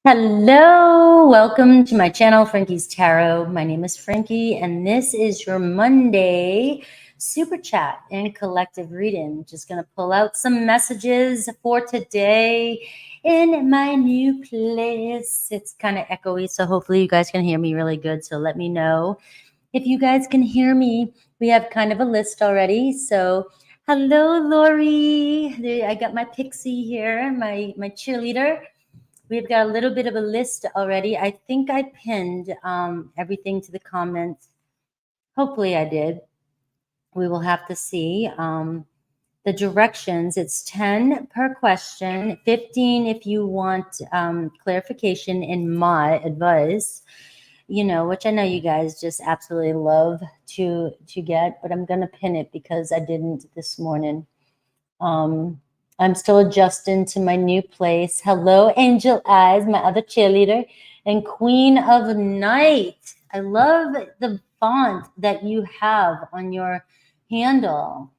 Hello, welcome to my channel, Frankie's Tarot. My name is Frankie, and this is your Monday super chat and collective reading. Just going to pull out some messages for today in my new place. It's kind of echoey, so hopefully you guys can hear me really good. So let me know if you guys can hear me. We have kind of a list already. So hello, Lori. I got my pixie here, my cheerleader. We've got a little bit of a list already. I think I pinned everything to the comments. Hopefully I did. We will have to see. The directions, it's 10 per question, 15 if you want clarification in my advice, which I know you guys just absolutely love to get, but I'm going to pin it because I didn't this morning. I'm still adjusting to my new place. Hello, Angel Eyes, my other cheerleader, and Queen of Night. I love the font that you have on your handle.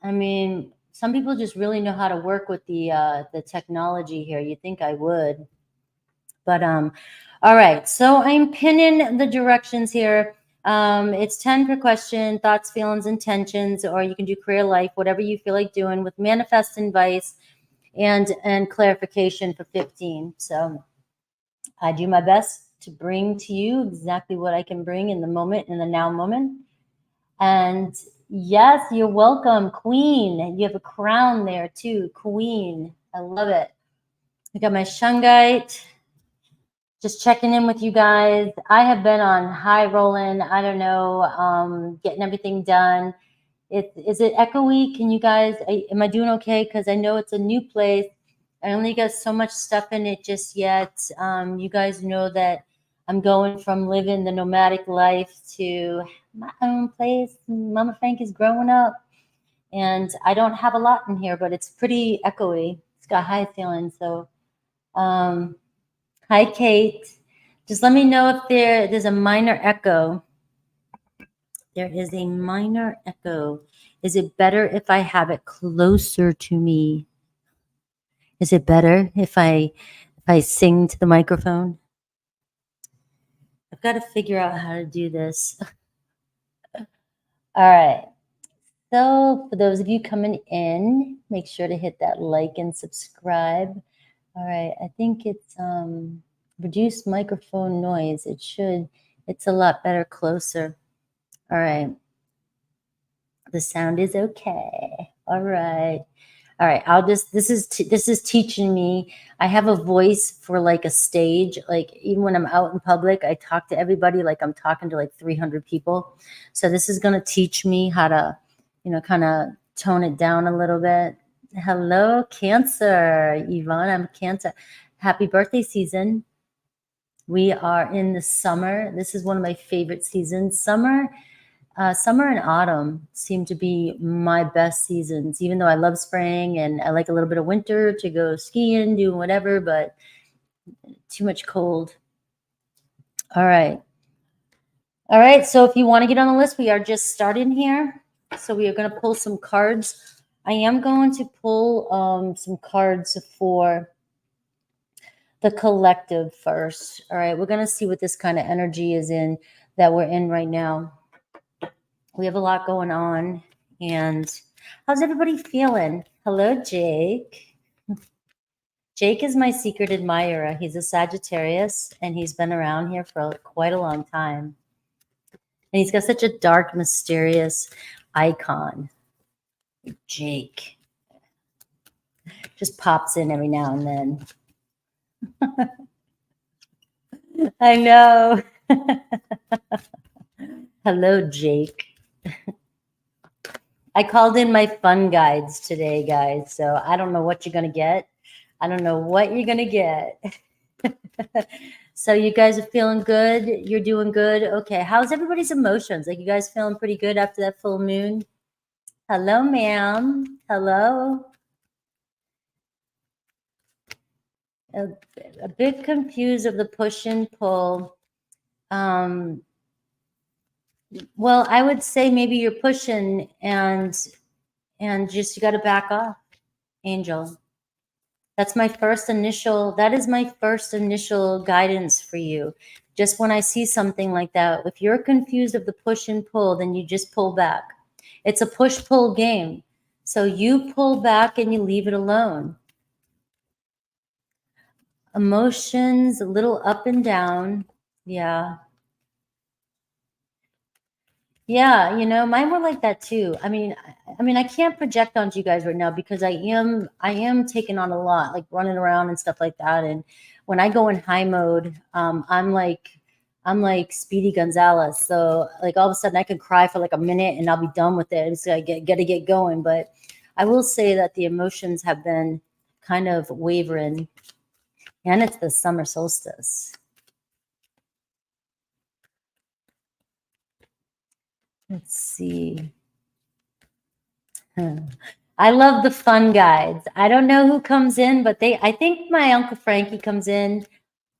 I mean, some people just really know how to work with the technology here. You'd think I would. But all right. So I'm pinning the directions here. It's 10 per question, thoughts, feelings, intentions, or you can do career life, whatever you feel like doing, with manifest advice and clarification for 15. So I do my best to bring to you exactly what I can bring in the moment, in the now moment. And yes, you're welcome, Queen. You have a crown there too, Queen. I love it. I got my shungite. Just checking in with you guys. I have been on high rolling. I don't know, getting everything done. Is it echoey? Can you guys, am I doing okay? Because I know it's a new place. I only got so much stuff in it just yet. You guys know that I'm going from living the nomadic life to my own place. Mama Frank is growing up. And I don't have a lot in here, but it's pretty echoey. It's got high ceilings. So, hi, Kate. Just let me know if there's a minor echo. There is a minor echo. Is it better if I have it closer to me? Is it better if I sing to the microphone? I've got to figure out how to do this. All right. So for those of you coming in, make sure to hit that like and subscribe. All right. I think it's reduce microphone noise. It's a lot better closer. All right. The sound is okay. All right. All right. This is teaching me. I have a voice for like a stage. Like even when I'm out in public, I talk to everybody like I'm talking to like 300 people. So this is going to teach me how to, kind of tone it down a little bit. Hello, Cancer. Yvonne, I'm Cancer. Happy birthday season. We are in the summer. This is one of my favorite seasons. Summer and autumn seem to be my best seasons, even though I love spring and I like a little bit of winter to go skiing, do whatever, but too much cold. All right. All right. So if you want to get on the list, we are just starting here. So we are going to pull some cards. I am going to pull some cards for the collective first. All right. We're going to see what this kind of energy is in that we're in right now. We have a lot going on. And how's everybody feeling? Hello, Jake. Jake is my secret admirer. He's a Sagittarius, and he's been around here for quite a long time. And he's got such a dark, mysterious icon. Jake just pops in every now and then. I know. Hello, Jake. I called in my fun guides today, guys. So I don't know what you're going to get. I don't know what you're going to get. So you guys are feeling good? You're doing good? Okay. How's everybody's emotions? Like you guys feeling pretty good after that full moon? Hello, ma'am. Hello. A bit confused of the push and pull. Well, I would say maybe you're pushing and just you got to back off, Angel. That's my first initial, that is my first initial guidance for you. Just when I see something like that, if you're confused of the push and pull, then you just pull back. It's a push-pull game. So you pull back and you leave it alone. Emotions, a little up and down. Yeah. Yeah, mine were like that too. I mean, I can't project onto you guys right now because I am taking on a lot, like running around and stuff like that. And when I go in high mode, I'm like Speedy Gonzalez. So like all of a sudden I can cry for like a minute and I'll be done with it. It's like gotta get going. But I will say that the emotions have been kind of wavering, and it's the summer solstice. Let's see. I love the fun guides. I don't know who comes in, but I think my Uncle Frankie comes in.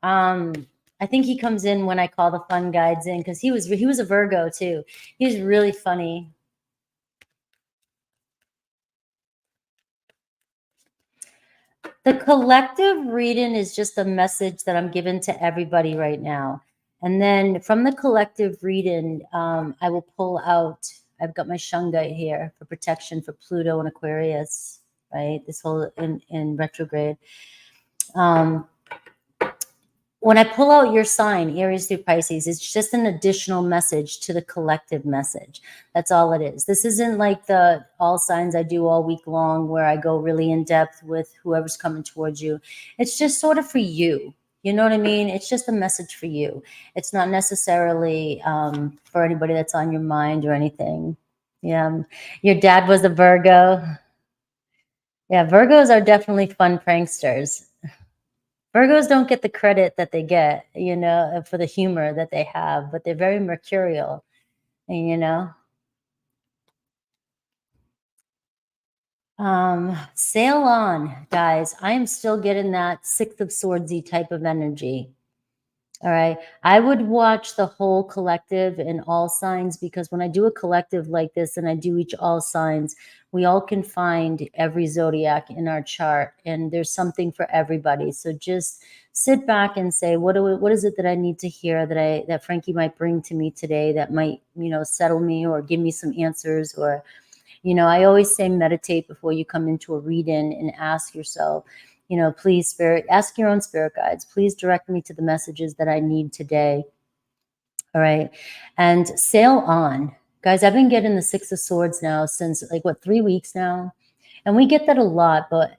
I think he comes in when I call the fun guides in because he was a Virgo too. He was really funny. The collective reading is just a message that I'm giving to everybody right now. And then from the collective reading, I will pull out, I've got my shungite here for protection for Pluto and Aquarius, right? This whole in retrograde. When I pull out your sign, Aries through Pisces, it's just an additional message to the collective message. That's all it is. This isn't like the all signs I do all week long where I go really in depth with whoever's coming towards you. It's just sort of for you. You know what I mean? It's just a message for you. It's not necessarily for anybody that's on your mind or anything. Yeah. Your dad was a Virgo. Yeah, Virgos are definitely fun pranksters. Virgos don't get the credit that they get, for the humor that they have, but they're very mercurial, and. Sail on, guys. I am still getting that Six of Swordsy type of energy. All right. I would watch the whole collective and all signs because when I do a collective like this and I do each all signs, we all can find every zodiac in our chart and there's something for everybody. So just sit back and say, what is it that I need to hear that Frankie might bring to me today that might, settle me or give me some answers or, I always say meditate before you come into a read-in and ask yourself, please spirit, ask your own spirit guides, please direct me to the messages that I need today. All right. And sail on. Guys, I've been getting the Six of Swords now since 3 weeks now. And we get that a lot, but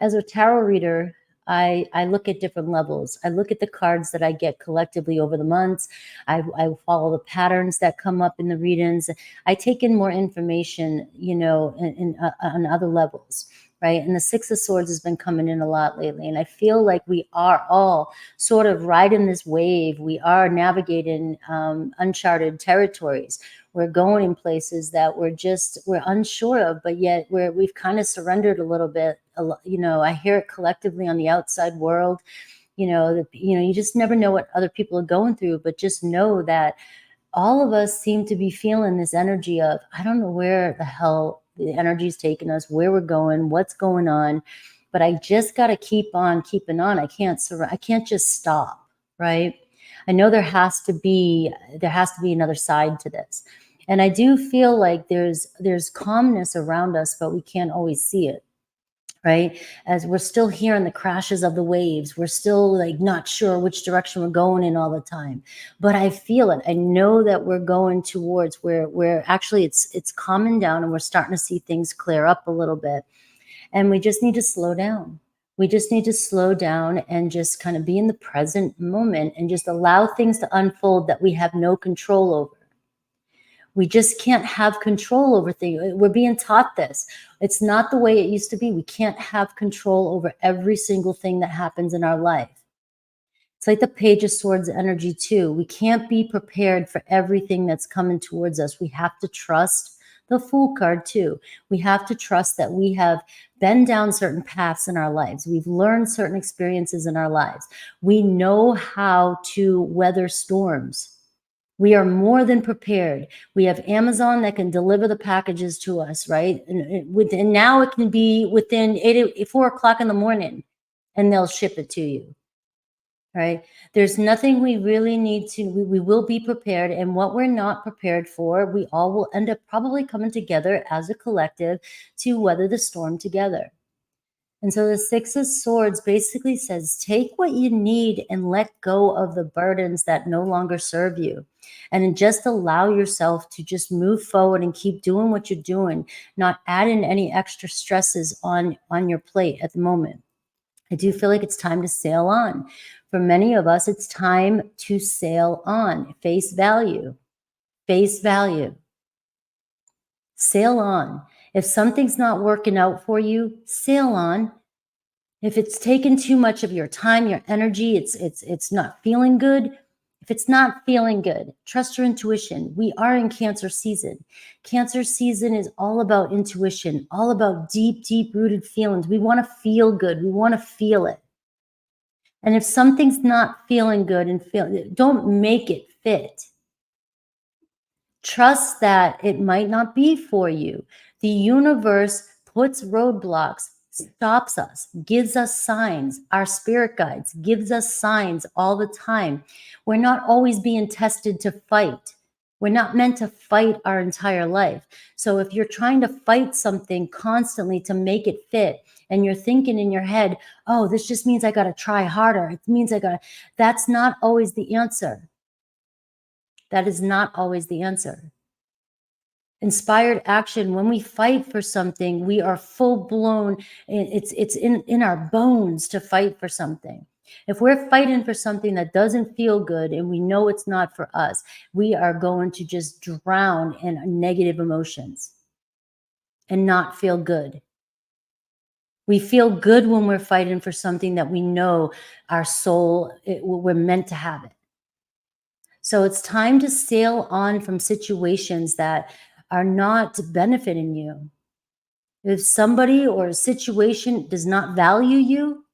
as a tarot reader, I look at different levels. I look at the cards that I get collectively over the months. I follow the patterns that come up in the readings. I take in more information, on other levels, right? And the Six of Swords has been coming in a lot lately. And I feel like we are all sort of riding this wave. We are navigating uncharted territories. We're going in places that we're unsure of, but yet we've kind of surrendered a little bit. I hear it collectively on the outside world. You just never know what other people are going through, but just know that all of us seem to be feeling this energy of, I don't know where the hell the energy is taking us, where we're going, what's going on, but I just got to keep on keeping on. I can't just stop, right? I know there has to be another side to this. And I do feel like there's calmness around us, but we can't always see it, right? As we're still hearing the crashes of the waves, we're still not sure which direction we're going in all the time. But I feel it. I know that we're going towards where actually it's calming down and we're starting to see things clear up a little bit. And we just need to slow down. We just need to slow down and just kind of be in the present moment and just allow things to unfold that we have no control over. We just can't have control over things. We're being taught this. It's not the way it used to be. We can't have control over every single thing that happens in our life. It's like the Page of Swords energy too. We can't be prepared for everything that's coming towards us. We have to trust the Fool card too. We have to trust that we have been down certain paths in our lives. We've learned certain experiences in our lives. We know how to weather storms. We are more than prepared. We have Amazon that can deliver the packages to us, right? And now it can be within 4 o'clock in the morning, and they'll ship it to you, right? There's nothing we really need to, we will be prepared. And what we're not prepared for, we all will end up probably coming together as a collective to weather the storm together. And so the Six of Swords basically says, take what you need and let go of the burdens that no longer serve you. And just allow yourself to just move forward and keep doing what you're doing, not add in any extra stresses on your plate at the moment. I do feel like it's time to sail on. For many of us, it's time to sail on. Face value. Face value. Sail on. If something's not working out for you, sail on. If it's taken too much of your time, your energy, it's not feeling good. If it's not feeling good, trust your intuition. We are in Cancer season. Cancer season is all about intuition, all about deep, deep rooted feelings. We want to feel good. We want to feel it. And if something's not feeling good and don't make it fit. Trust that it might not be for you. The universe puts roadblocks, stops us, gives us signs. Our spirit guides gives us signs all the time. We're not always being tested to fight. We're not meant to fight our entire life. So if you're trying to fight something constantly to make it fit, and you're thinking in your head, oh, this just means I got to try harder. It means that's not always the answer. That is not always the answer. Inspired action, when we fight for something, we are full blown. It's in our bones to fight for something. If we're fighting for something that doesn't feel good and we know it's not for us, we are going to just drown in negative emotions and not feel good. We feel good when we're fighting for something that we know our soul, we're meant to have it. So it's time to sail on from situations that are not benefiting you. If somebody or a situation does not value you,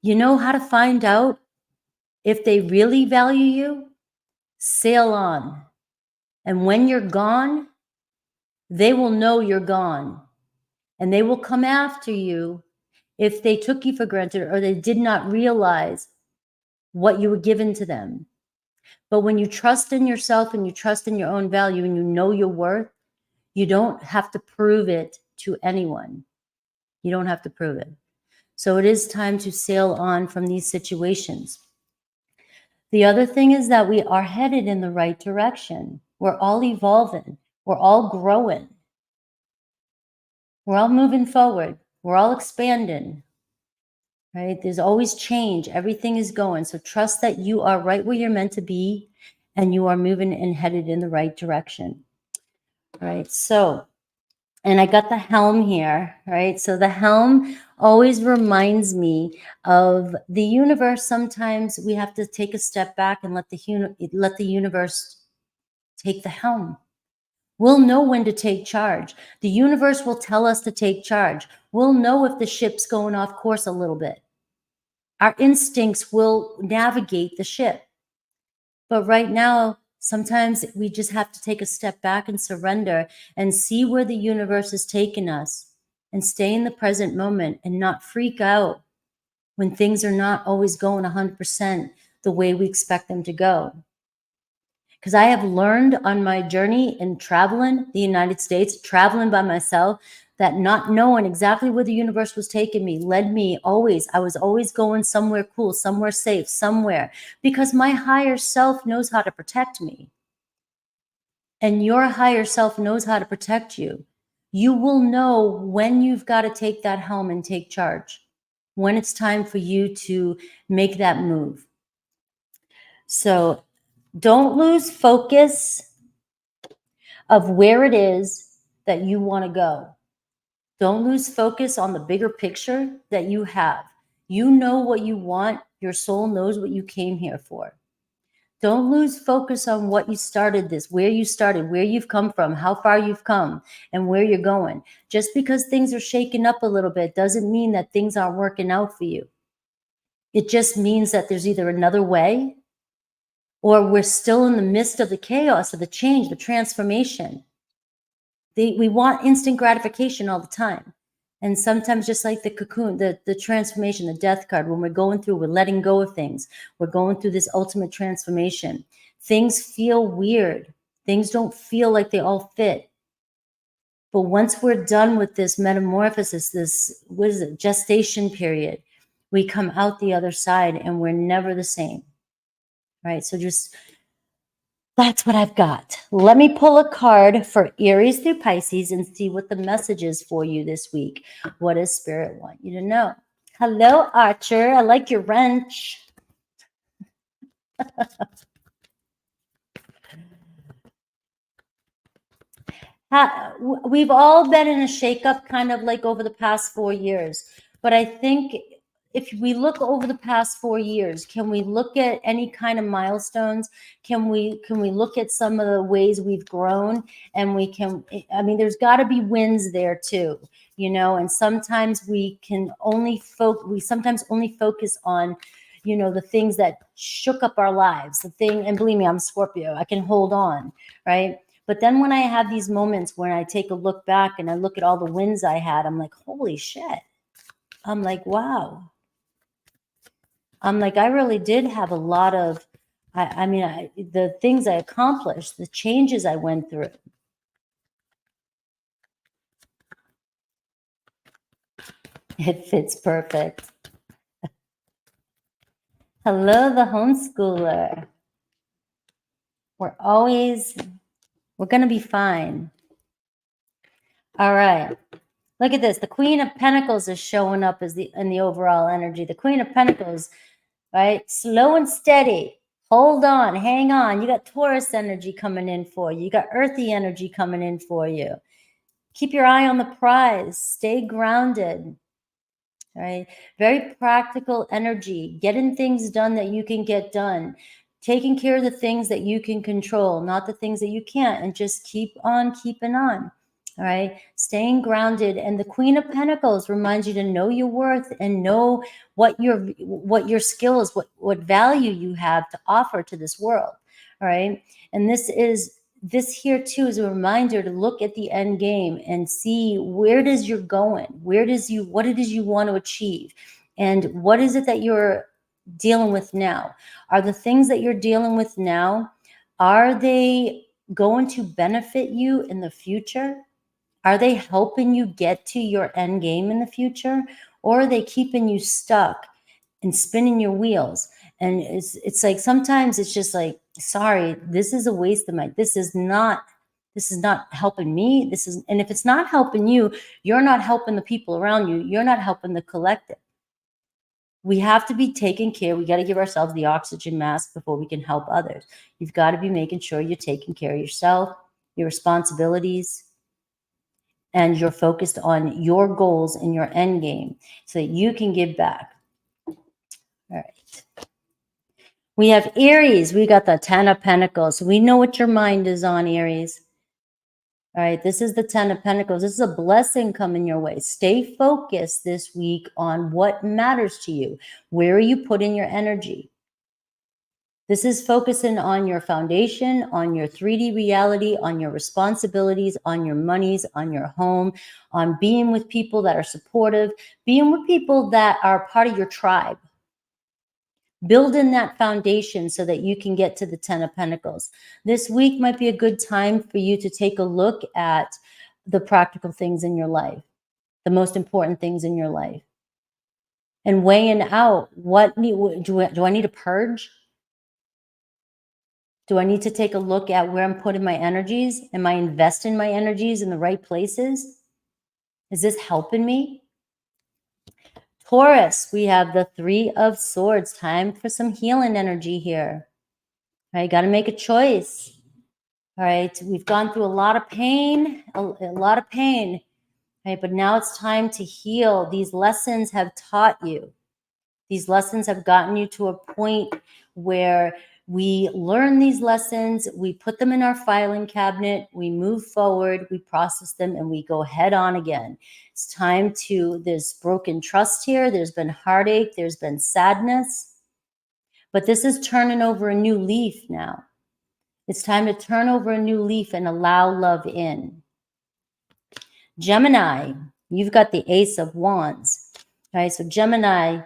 you know how to find out if they really value you? Sail on. And when you're gone, they will know you're gone. And they will come after you if they took you for granted or they did not realize what you were given to them. But when you trust in yourself and you trust in your own value and you know your worth, you don't have to prove it to anyone. You don't have to prove it. So it is time to sail on from these situations. The other thing is that we are headed in the right direction. We're all evolving. We're all growing. We're all moving forward. We're all expanding. Right? There's always change. Everything is going. So trust that you are right where you're meant to be and you are moving and headed in the right direction. Right? So, and I got the helm here, right? So the helm always reminds me of the universe. Sometimes we have to take a step back and let the universe take the helm. We'll know when to take charge. The universe will tell us to take charge. We'll know if the ship's going off course a little bit. Our instincts will navigate the ship. But right now, sometimes we just have to take a step back and surrender and see where the universe is taking us and stay in the present moment and not freak out when things are not always going 100% the way we expect them to go. Because I have learned on my journey in traveling the United States, traveling by myself, that not knowing exactly where the universe was taking me led me always. I was always going somewhere cool, somewhere safe, somewhere, because my higher self knows how to protect me. And your higher self knows how to protect you. You will know when you've got to take that helm and take charge, when it's time for you to make that move. So don't lose focus of where it is that you want to go. Don't lose focus on the bigger picture that you have. You know what you want. Your soul knows what you came here for. Don't lose focus on what you started this, where you started, where you've come from, how far you've come, and where you're going. Just because things are shaking up a little bit doesn't mean that things aren't working out for you. It just means that there's either another way or we're still in the midst of the chaos of the change, the transformation. We want instant gratification all the time. And sometimes, just like the cocoon, the transformation, the death card, when we're going through, we're letting go of things. We're going through this ultimate transformation. Things feel weird. Things don't feel like they all fit. But once we're done with this metamorphosis, this, what is it, gestation period, we come out the other side and we're never the same, right? So just, that's what I've got. Let me pull a card for Aries through Pisces and see what the message is for you this week. What does Spirit want you to know? Hello, Archer. I like your wrench. We've all been in a shakeup kind of like over the past 4 years. But I think if we look over the past 4 years, can we look at any kind of milestones? Can we look at some of the ways we've grown? And we can, I mean, there's got to be wins there too, you know, and sometimes we can only sometimes only focus on, you know, the things that shook up our lives, the thing, and believe me, I'm Scorpio, I can hold on, right? But then when I have these moments when I take a look back and I look at all the wins I had, I'm like, holy shit. I'm like, wow. I'm like, I really did have a lot of, the things I accomplished, the changes I went through. It fits perfect. Hello, the homeschooler. We're going to be fine. All right. Look at this. The Queen of Pentacles is showing up as in the overall energy. The Queen of Pentacles, right? Slow and steady. Hold on. Hang on. You got Taurus energy coming in for you. You got earthy energy coming in for you. Keep your eye on the prize. Stay grounded. Right? Very practical energy. Getting things done that you can get done. Taking care of the things that you can control, not the things that you can't. And just keep on keeping on. All right, staying grounded. And the Queen of Pentacles reminds you to know your worth and know what your skills, what value you have to offer to this world. All right, and this here too is a reminder to look at the end game and see where it is you're going, what it is you want to achieve, and what is it that you're dealing with now. Are the things that you're dealing with now, are they going to benefit you in the future? Are they helping you get to your end game in the future? Or are they keeping you stuck and spinning your wheels? And it's like, sometimes it's just like, sorry, this is a waste of my, this is not helping me. And if it's not helping you, you're not helping the people around you. You're not helping the collective. We have to be taking care. We got to give ourselves the oxygen mask before we can help others. You've got to be making sure you're taking care of yourself, your responsibilities, and you're focused on your goals and your end game so that you can give back. All right. We have Aries. We got the 10 of Pentacles. We know what your mind is on, Aries. All right. This is the 10 of Pentacles. This is a blessing coming your way. Stay focused this week on what matters to you. Where are you putting your energy? This is focusing on your foundation, on your 3D reality, on your responsibilities, on your monies, on your home, on being with people that are supportive, being with people that are part of your tribe. Building that foundation so that you can get to the 10 of Pentacles. This week might be a good time for you to take a look at the practical things in your life, the most important things in your life, and weighing out do I need to purge? Do I need to take a look at where I'm putting my energies? Am I investing my energies in the right places? Is this helping me? Taurus, we have the 3 of Swords. Time for some healing energy here. All right, got to make a choice. All right, we've gone through a lot of pain, a lot of pain. All right, but now it's time to heal. These lessons have taught you. These lessons have gotten you to a point where we learn these lessons, we put them in our filing cabinet, we move forward, we process them, and we go head on again. It's time there's broken trust here, there's been heartache, there's been sadness, But this is turning over a new leaf now. It's time to turn over a new leaf and allow love in. Gemini, you've got the Ace of Wands. All right, so Gemini,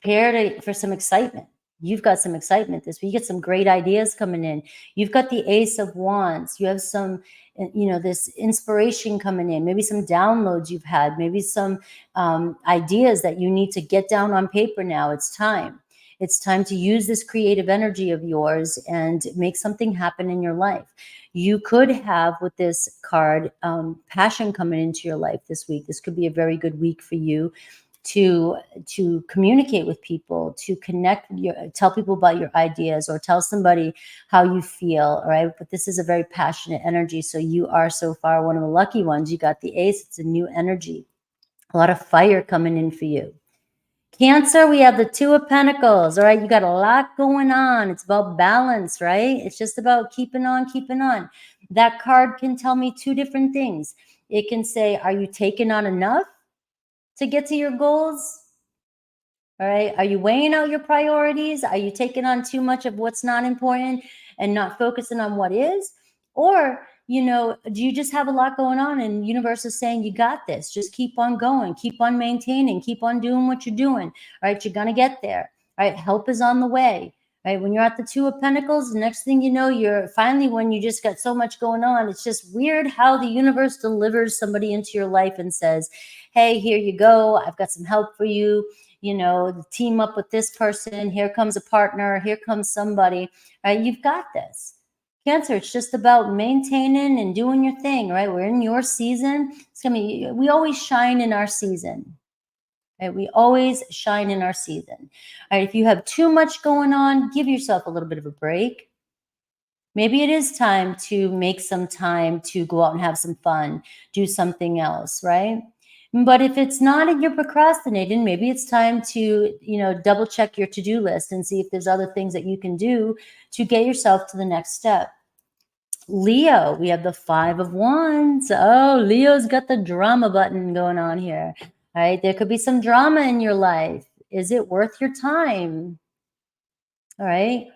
prepare for some excitement. You've got some excitement this week. You get some great ideas coming in. You've got the Ace of Wands. You have some, this inspiration coming in. Maybe some downloads you've had. Maybe some ideas that you need to get down on paper now. It's time. It's time to use this creative energy of yours and make something happen in your life. You could have, with this card, passion coming into your life this week. This could be a very good week for you to communicate with people, to connect, tell people about your ideas, or tell somebody how you feel. All right, but this is a very passionate energy, so you are so far one of the lucky ones. You got the Ace. It's a new energy, a lot of fire coming in for you. Cancer, we have the Two of Pentacles. All right, you got a lot going on. It's about balance, right? It's just about keeping on, keeping on. That card can tell me two different things. It can say, are you taking on enough to get to your goals? All right, are you weighing out your priorities? Are you taking on too much of what's not important and not focusing on what is? Or, do you just have a lot going on and the universe is saying, you got this, just keep on going, keep on maintaining, keep on doing what you're doing. All right, you're going to get there. All right, help is on the way. Right, when you're at the Two of Pentacles, the next thing you know, you're finally, when you just got so much going on, it's just weird how the universe delivers somebody into your life and says, hey, here you go, I've got some help for you. Team up with this person. Here comes a partner. Here comes somebody. Right? You've got this. Cancer, it's just about maintaining and doing your thing, right? We're in your season. We always shine in our season. Right? We always shine in our season. All right, if you have too much going on, give yourself a little bit of a break. Maybe it is time to make some time to go out and have some fun, do something else, right? But if it's not and you're procrastinating, maybe it's time to, double check your to-do list and see if there's other things that you can do to get yourself to the next step. Leo, we have the Five of Wands. Oh, Leo's got the drama button going on here. All right, there could be some drama in your life. Is it worth your time? All right.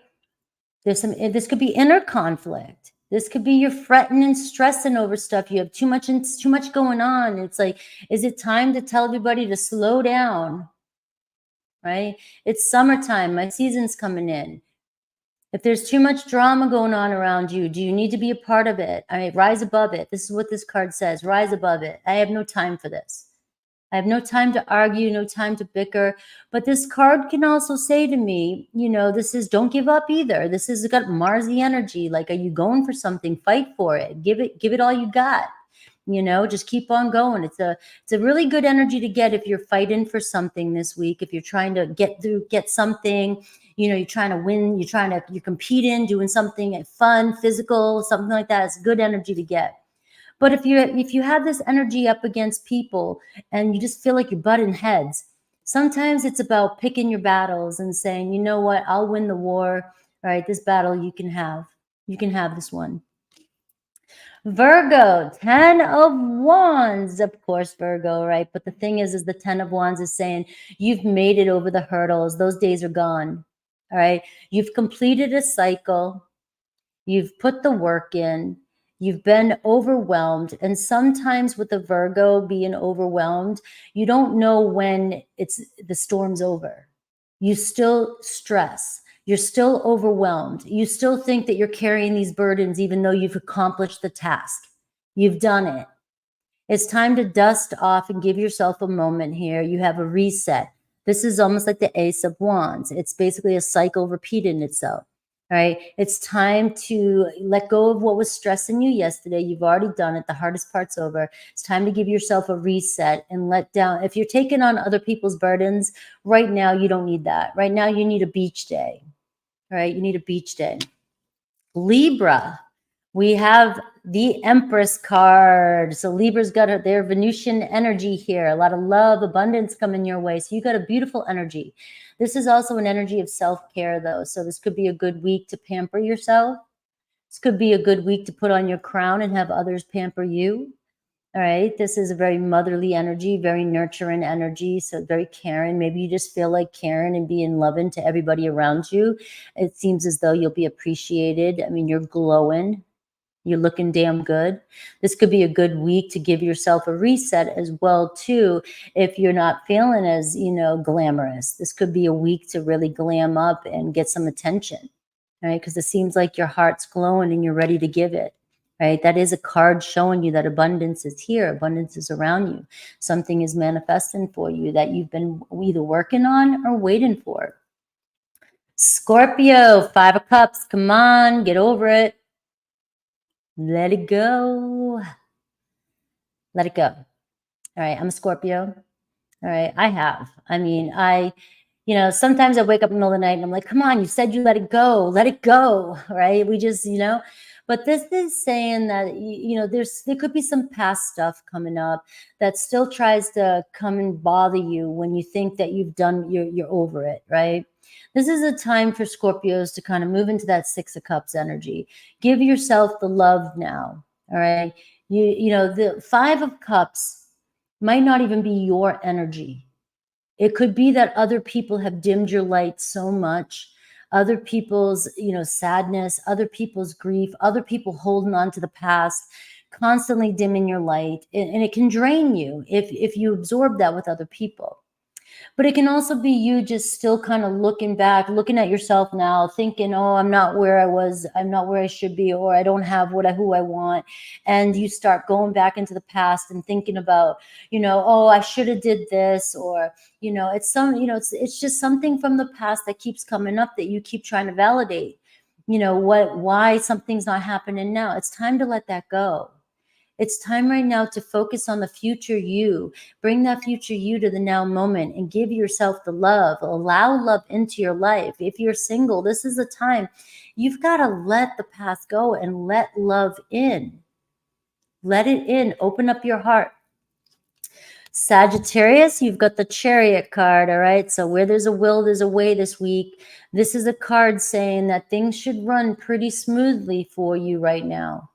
This could be inner conflict. This could be you're fretting and stressing over stuff. You have too much going on. It's like, is it time to tell everybody to slow down? Right? It's summertime. My season's coming in. If there's too much drama going on around you, do you need to be a part of it? I mean, rise above it. This is what this card says. Rise above it. I have no time for this. I have no time to argue, no time to bicker. But this card can also say to me, this is, don't give up either. This has got Marsy energy. Like, are you going for something? Fight for it. Give it all you got. Just keep on going. It's a really good energy to get if you're fighting for something this week. If you're trying to get something, you're trying to win, you're competing, doing something fun, physical, something like that. It's good energy to get. But if you have this energy up against people and you just feel like you're butting heads, sometimes it's about picking your battles and saying, you know what, I'll win the war. All right, this battle you can have. You can have this one. Virgo, 10 of Wands, of course, Virgo, right? But the thing is the 10 of Wands is saying you've made it over the hurdles. Those days are gone. All right. You've completed a cycle. You've put the work in. You've been overwhelmed. And sometimes with a Virgo being overwhelmed, you don't know when the storm's over. You still stress. You're still overwhelmed. You still think that you're carrying these burdens, even though you've accomplished the task. You've done it. It's time to dust off and give yourself a moment here. You have a reset. This is almost like the Ace of Wands. It's basically a cycle repeating itself. All right. It's time to let go of what was stressing you yesterday. You've already done it. The hardest part's over. It's time to give yourself a reset and let down. If you're taking on other people's burdens right now, you don't need that. Right now, you need a beach day. All right. You need a beach day. Libra. We have the Empress card. So Libra's got their Venusian energy here. A lot of love, abundance coming your way. So you got a beautiful energy. This is also an energy of self-care, though. So this could be a good week to pamper yourself. This could be a good week to put on your crown and have others pamper you. All right. This is a very motherly energy, very nurturing energy. So very caring. Maybe you just feel like caring and being loving to everybody around you. It seems as though you'll be appreciated. I mean, you're glowing. You're looking damn good. This could be a good week to give yourself a reset as well, too. If you're not feeling as, glamorous, this could be a week to really glam up and get some attention, right? Because it seems like your heart's glowing and you're ready to give it, right? That is a card showing you that abundance is here. Abundance is around you. Something is manifesting for you that you've been either working on or waiting for. Scorpio, 5 of Cups. Come on, get over it. Let it go. Let it go. All right. I'm a Scorpio. All right. I mean, sometimes I wake up in the middle of the night and I'm like, come on, you said you let it go. Let it go. Right. We just, but this is saying that, there could be some past stuff coming up that still tries to come and bother you when you think that you're over it. Right. This is a time for Scorpios to kind of move into that 6 of Cups energy. Give yourself the love now. All right. The 5 of Cups might not even be your energy. It could be that other people have dimmed your light so much, other people's, sadness, other people's grief, other people holding on to the past, constantly dimming your light. And it can drain you if you absorb that with other people. But it can also be you just still kind of looking back, looking at yourself now, thinking, oh, I'm not where I was, I'm not where I should be, or I don't have who I want. And you start going back into the past and thinking about, oh, I should have did this, or, it's just something from the past that keeps coming up that you keep trying to validate, why something's not happening now. It's time to let that go. It's time right now to focus on the future you. Bring that future you to the now moment and give yourself the love. Allow love into your life. If you're single, this is the time. You've got to let the past go and let love in. Let it in. Open up your heart. Sagittarius, you've got the Chariot card, all right? So where there's a will, there's a way this week. This is a card saying that things should run pretty smoothly for you right now.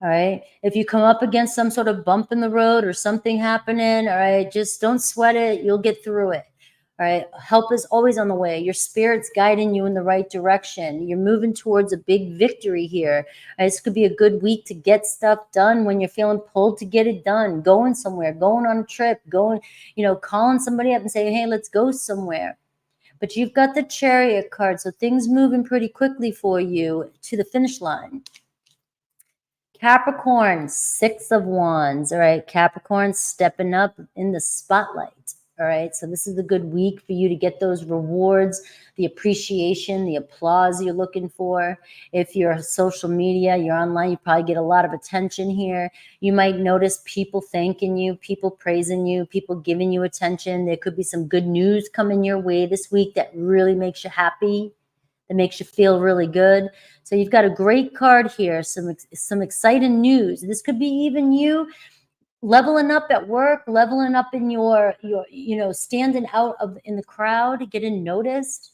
All right. If you come up against some sort of bump in the road or something happening, all right, just don't sweat it. You'll get through it. All right. Help is always on the way. Your spirit's guiding you in the right direction. You're moving towards a big victory here. All right, this could be a good week to get stuff done when you're feeling pulled to get it done, going somewhere, going on a trip, calling somebody up and saying, hey, let's go somewhere. But you've got the Chariot card. So things moving pretty quickly for you to the finish line. Capricorn, 6 of Wands. All right. Capricorn stepping up in the spotlight. All right. So this is a good week for you to get those rewards, the appreciation, the applause you're looking for. If you're social media, you're online, you probably get a lot of attention here. You might notice people thanking you, people praising you, people giving you attention. There could be some good news coming your way this week that really makes you happy. That makes you feel really good. So you've got a great card here, some exciting news. This could be even you leveling up at work, leveling up in your standing out in the crowd, getting noticed.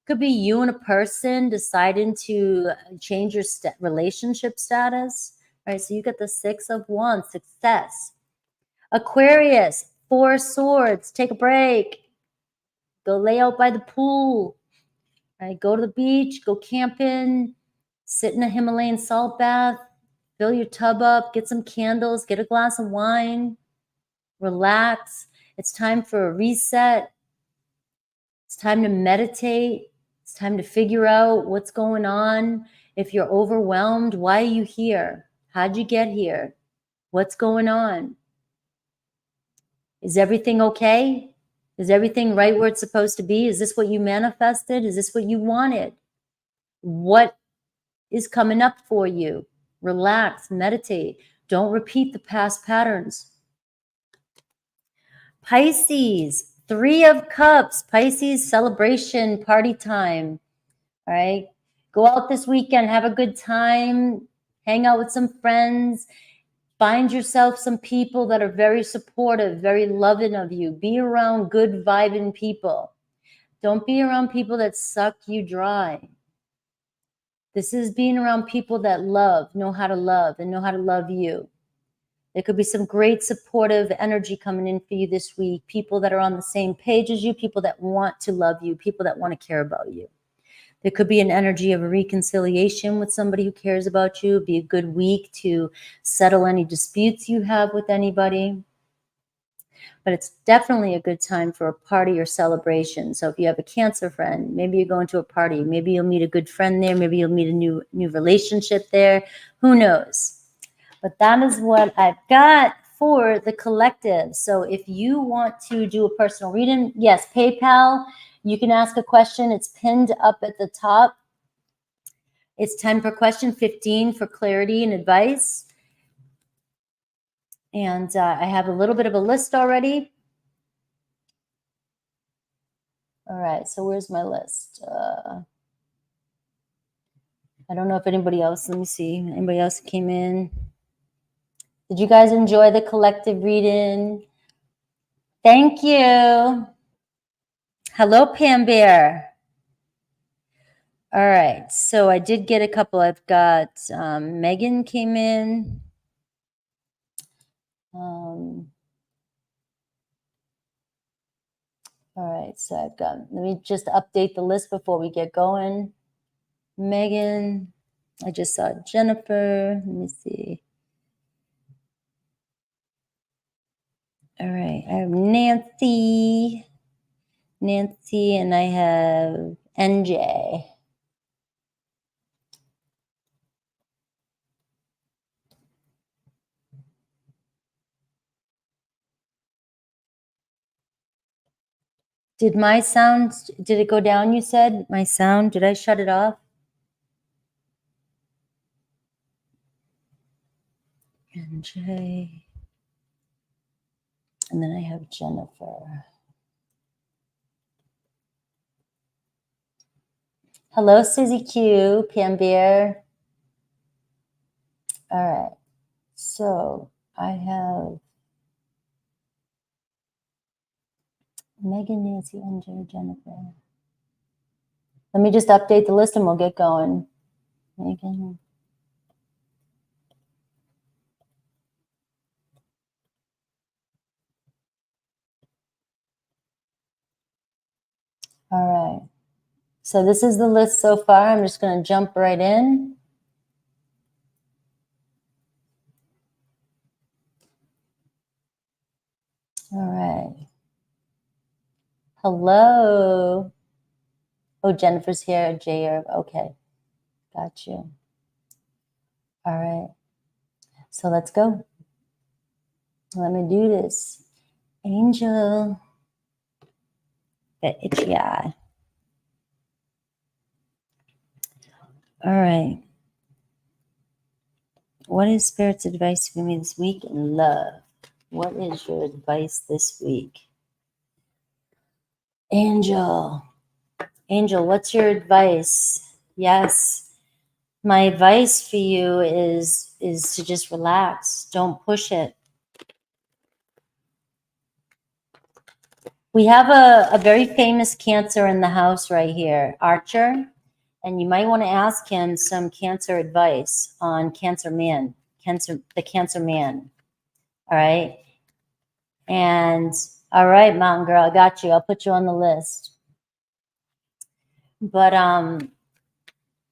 Could be you and a person deciding to change your relationship status. Right? So you get the 6 of Wands, success. Aquarius, 4 swords, take a break. Go lay out by the pool. Right, go to the beach, go camping, sit in a Himalayan salt bath, fill your tub up, get some candles, get a glass of wine, relax. It's time for a reset. It's time to meditate. It's time to figure out what's going on. If you're overwhelmed, why are you here? How'd you get here? What's going on? Is everything okay? Is everything right where it's supposed to be? Is this what you manifested? Is this what you wanted? What is coming up for you? Relax, meditate. Don't repeat the past patterns. Pisces, 3 of Cups. Pisces, celebration, party time. All right. Go out this weekend, have a good time, hang out with some friends, find yourself some people that are very supportive, very loving of you. Be around good vibing people. Don't be around people that suck you dry. This is being around people that know how to love and know how to love you. There could be some great supportive energy coming in for you this week. People that are on the same page as you, people that want to love you, people that want to care about you. There could be an energy of a reconciliation with somebody who cares about you. It'd be a good week to settle any disputes you have with anybody. But it's definitely a good time for a party or celebration. So if you have a Cancer friend, maybe you're going to a party. Maybe you'll meet a good friend there. Maybe you'll meet a new relationship there. Who knows? But that is what I've got for the collective. So if you want to do a personal reading, yes, PayPal, you can ask a question. It's pinned up at the top. It's 10 per question, 15 for clarity and advice. And I have a little bit of a list already. All right, so where's my list? I don't know if anybody else, let me see, anybody else came in. Did you guys enjoy the collective reading? Thank you. Hello, Pam Bear. All right, so I did get a couple. I've got Megan came in. All right, so I've got, let me just update the list before we get going. Megan, I just saw Jennifer. Let me see. All right, I have Nancy, and I have NJ. Did my sound, did it go down, you said? My sound, did I shut it off? NJ. And then I have Jennifer. Hello, Susie Q, Pam Bear. All right, so I have Megan, Nancy, NJ, Jennifer. Let me just update the list and we'll get going. Megan. All right. So this is the list so far. I'm just going to jump right in. All right. Hello. Oh, Jennifer's here. Jay. Okay. Got you. All right. So let's go. Let me do this. Angel. That itchy eye. All right. What is Spirit's advice for me this week in love? What is your advice this week? Angel. Angel, what's your advice? Yes. My advice for you is to just relax. Don't push it. We have a very famous Cancer in the house right here, Archer. And you might want to ask him some Cancer advice on Cancer Man, the Cancer Man. All right. And all right, Mountain Girl, I got you. I'll put you on the list. But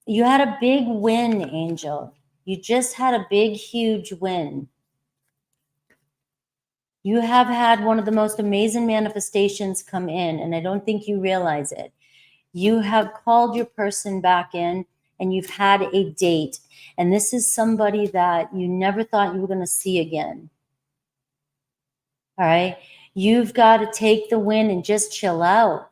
you had a big win, Angel. You just had a big, huge win. You have had one of the most amazing manifestations come in, and I don't think you realize it. You have called your person back in, and you've had a date. And this is somebody that you never thought you were going to see again. All right. You've got to take the win and just chill out.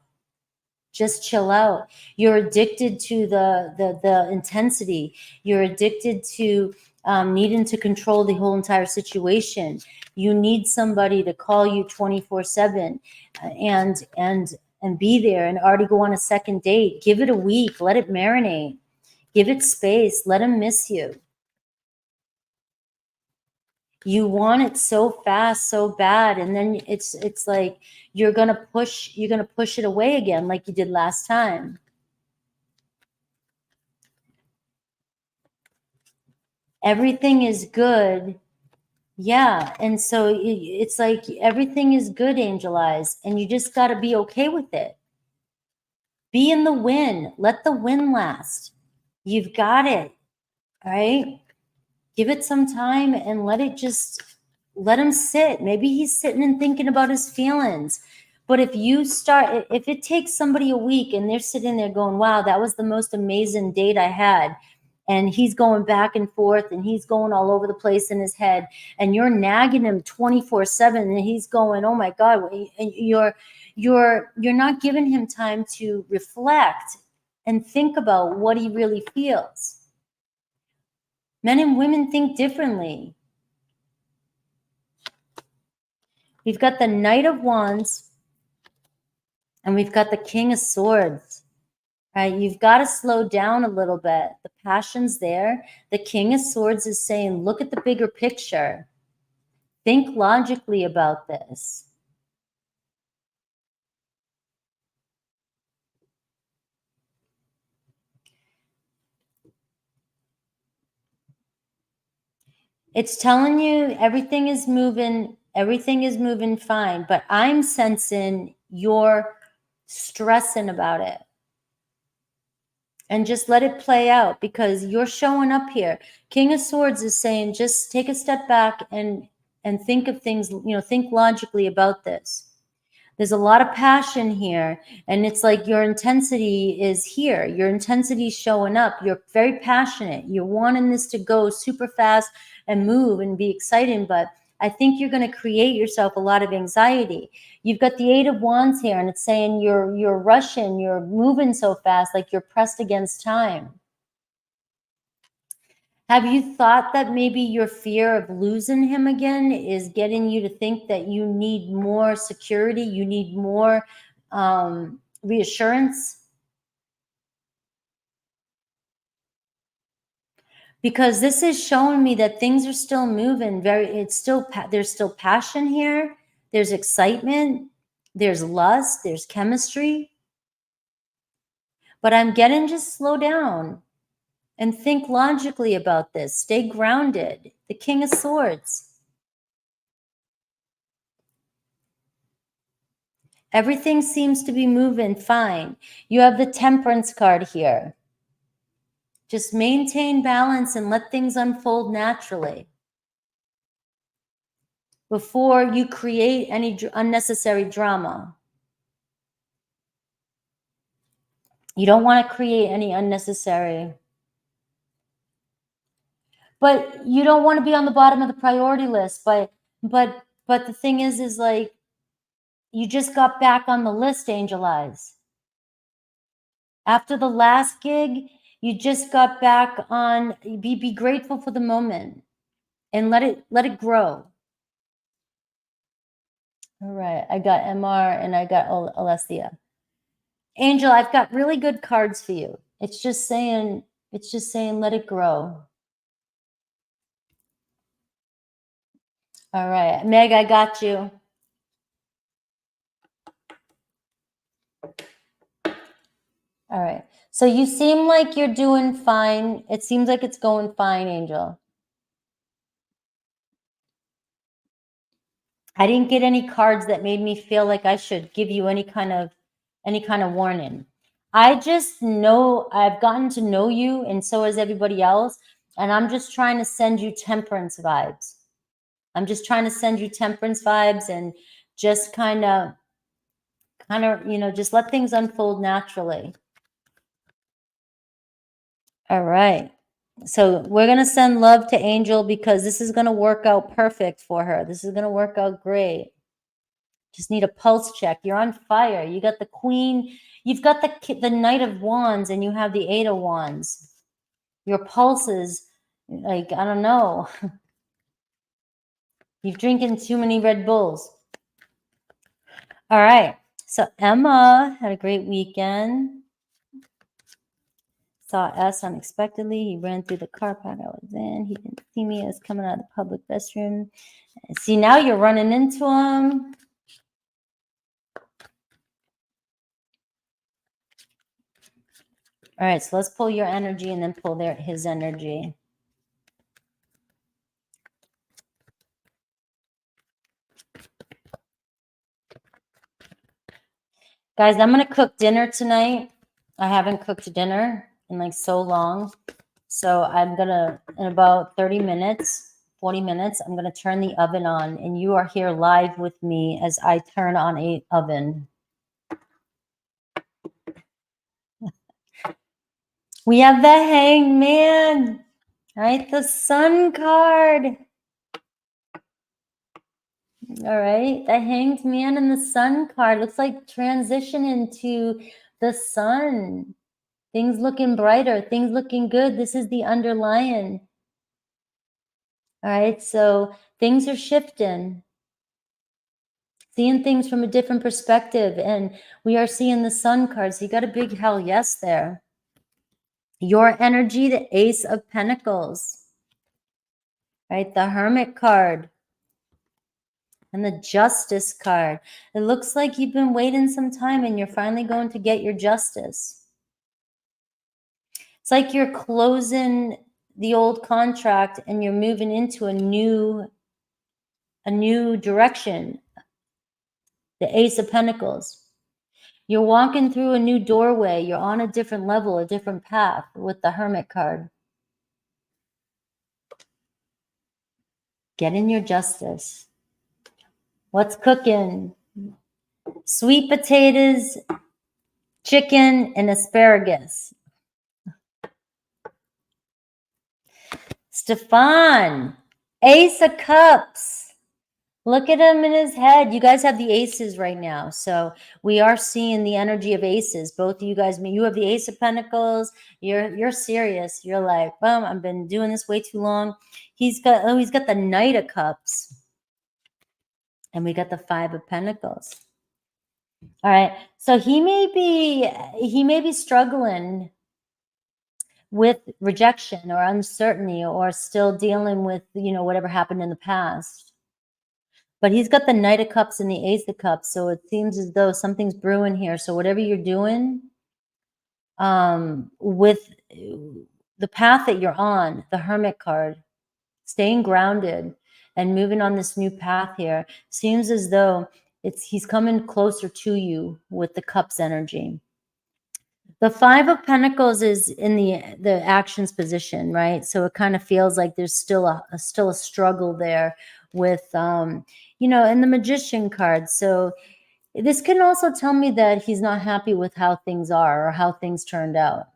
Just chill out. You're addicted to the intensity. You're addicted to needing to control the whole entire situation. You need somebody to call you 24/7 and be there and already go on a second date. Give it a week. Let it marinate. Give it space. Let him miss you. You want it so fast, so bad, and then it's like you're gonna push it away again like you did last time. Everything is good Yeah. And so it's like everything is good, Angel Eyes, and you just got to be okay with it. Be in the win. Let the win last. You've got it. All right. Give it some time and let him sit. Maybe he's sitting and thinking about his feelings. But if it takes somebody a week and they're sitting there going, wow, that was the most amazing date I had. And he's going back and forth and he's going all over the place in his head. And you're nagging him 24/7 and he's going, oh my God. And you're not giving him time to reflect and think about what he really feels. Men and women think differently. We've got the Knight of Wands and we've got the King of Swords, right? You've got to slow down a little bit. The passion's there. The King of Swords is saying, look at the bigger picture. Think logically about this. It's telling you everything is moving fine, but I'm sensing you're stressing about it. And just let it play out because you're showing up here. King of Swords is saying, just take a step back and think of things, think logically about this. There's a lot of passion here. And it's like your intensity is here. Your intensity is showing up. You're very passionate. You're wanting this to go super fast and move and be exciting. But I think you're going to create yourself a lot of anxiety. You've got the Eight of Wands here, and it's saying you're rushing, you're moving so fast, like you're pressed against time. Have you thought that maybe your fear of losing him again is getting you to think that you need more security, you need more reassurance? Because this is showing me that things are still moving. There's still passion here. There's excitement. There's lust. There's chemistry. But I'm getting, just slow down and think logically about this. Stay grounded. The King of Swords. Everything seems to be moving fine. You have the Temperance card here. Just maintain balance and let things unfold naturally before you create any unnecessary drama. You don't want to create any unnecessary, but you don't want to be on the bottom of the priority list. But the thing is like, you just got back on the list, Angel Eyes. After the last gig, you just got back on. Be grateful for the moment and let it grow. All right, I got MR and I got Alessia. Angel, I've got really good cards for you. It's just saying let it grow. All right, Meg, I got you. All right. So you seem like you're doing fine. It seems like it's going fine, Angel. I didn't get any cards that made me feel like I should give you any kind of warning. I just know I've gotten to know you, and so has everybody else. And I'm just trying to send you temperance vibes. I'm just trying to send you temperance vibes and just kind of, just let things unfold naturally. All right. So we're going to send love to Angel because this is going to work out perfect for her. This is going to work out great. Just need a pulse check. You're on fire. You got the Queen. You've got the Knight of Wands and you have the Eight of Wands. Your pulse is like, I don't know. You've drinking too many Red Bulls. All right. So Emma had a great weekend. Saw S unexpectedly. He ran through the car park I was in. He didn't see me. I was coming out of the public restroom. See, now you're running into him. All right, so let's pull your energy and then pull his energy. Guys, I'm going to cook dinner tonight. I haven't cooked dinner in like so long. So I'm going to, in about 30 minutes, 40 minutes, I'm going to turn the oven on. And you are here live with me as I turn on a oven. We have the Hangman, right? The Sun card. All right, the Hanged Man and the Sun card looks like transition into the sun. Things looking brighter, things looking good. This is the underlying. All right, so things are shifting. Seeing things from a different perspective, and we are seeing the Sun card. So you got a big hell yes there. Your energy, the Ace of Pentacles, right? The Hermit card. And the Justice card. It looks like you've been waiting some time and you're finally going to get your justice. It's like you're closing the old contract and you're moving into a new direction. The Ace of Pentacles. You're walking through a new doorway. You're on a different level, a different path with the Hermit card. Getting your justice. What's cooking? Sweet potatoes, chicken, and asparagus. Stefan, Ace of Cups. Look at him in his head. You guys have the aces right now. So we are seeing the energy of aces. Both of you guys, you have the Ace of Pentacles. You're serious. You're like, boom, I've been doing this way too long. He's got the Knight of Cups. And we got the Five of Pentacles. All right. So he may be struggling with rejection or uncertainty or still dealing with, whatever happened in the past. But he's got the Knight of Cups and the Ace of Cups. So it seems as though something's brewing here. So whatever you're doing with the path that you're on, the Hermit card, staying grounded and moving on this new path here, seems as though he's coming closer to you with the Cups energy. The Five of Pentacles is in the actions position, right? So it kind of feels like there's still a struggle there with, and the Magician card. So this can also tell me that he's not happy with how things are or how things turned out.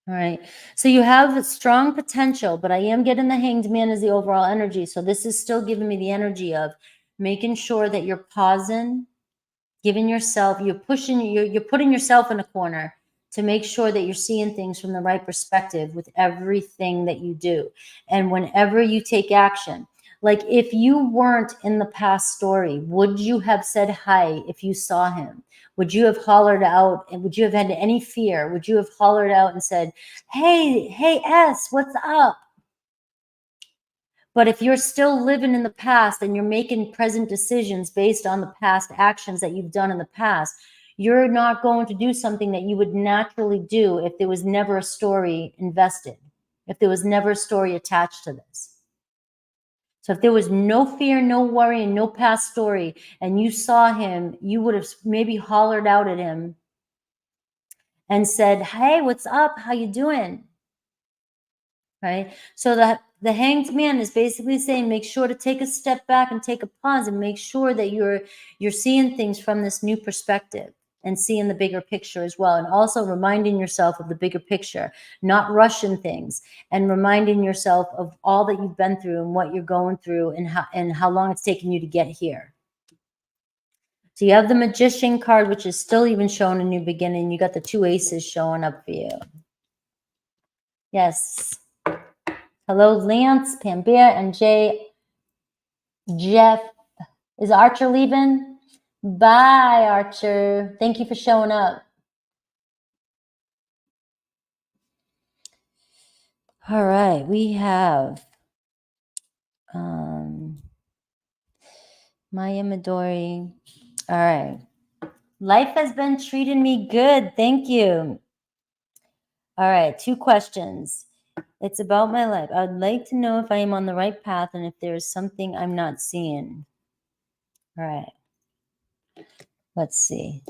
All right. So you have strong potential, but I am getting the Hanged Man as the overall energy. So this is still giving me the energy of making sure that you're pausing, giving yourself, you're putting yourself in a corner to make sure that you're seeing things from the right perspective with everything that you do. And whenever you take action, like if you weren't in the past story, would you have said hi if you saw him? Would you have hollered out, and would you have had any fear? Would you have hollered out and said, hey, S, what's up? But if you're still living in the past and you're making present decisions based on the past actions that you've done in the past, you're not going to do something that you would naturally do if there was never a story invested, if there was never a story attached to this. So if there was no fear, no worry, and no past story, and you saw him, you would have maybe hollered out at him and said, hey, what's up? How you doing? Right? So the Hanged Man is basically saying, make sure to take a step back and take a pause and make sure that you're seeing things from this new perspective and seeing the bigger picture as well. And also reminding yourself of the bigger picture, not rushing things, and reminding yourself of all that you've been through and what you're going through and how long it's taken you to get here. So you have the Magician card, which is still even showing a new beginning. You got the two aces showing up for you. Yes. Hello, Lance, Pambea, and Jeff. Is Archer leaving? Bye, Archer. Thank you for showing up. All right, we have Maya Midori. All right. Life has been treating me good. Thank you. All right, 2 questions. It's about my life. I'd like to know if I am on the right path and if there is something I'm not seeing. All right. Let's see.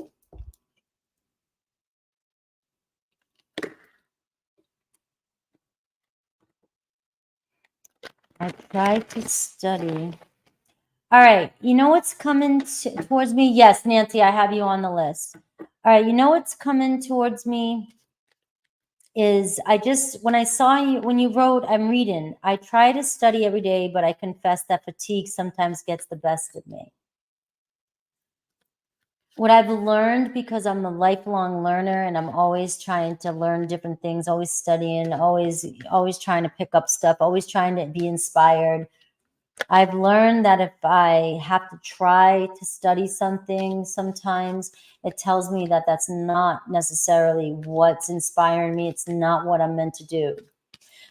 I tried to study. All right. You know what's coming towards me? Yes, Nancy, I have you on the list. All right. You know what's coming towards me is when I saw you, when you wrote, I'm reading, I try to study every day, but I confess that fatigue sometimes gets the best of me. What I've learned, because I'm a lifelong learner and I'm always trying to learn different things, always studying, always trying to pick up stuff, always trying to be inspired. I've learned that if I have to try to study something, sometimes it tells me that that's not necessarily what's inspiring me. It's not what I'm meant to do.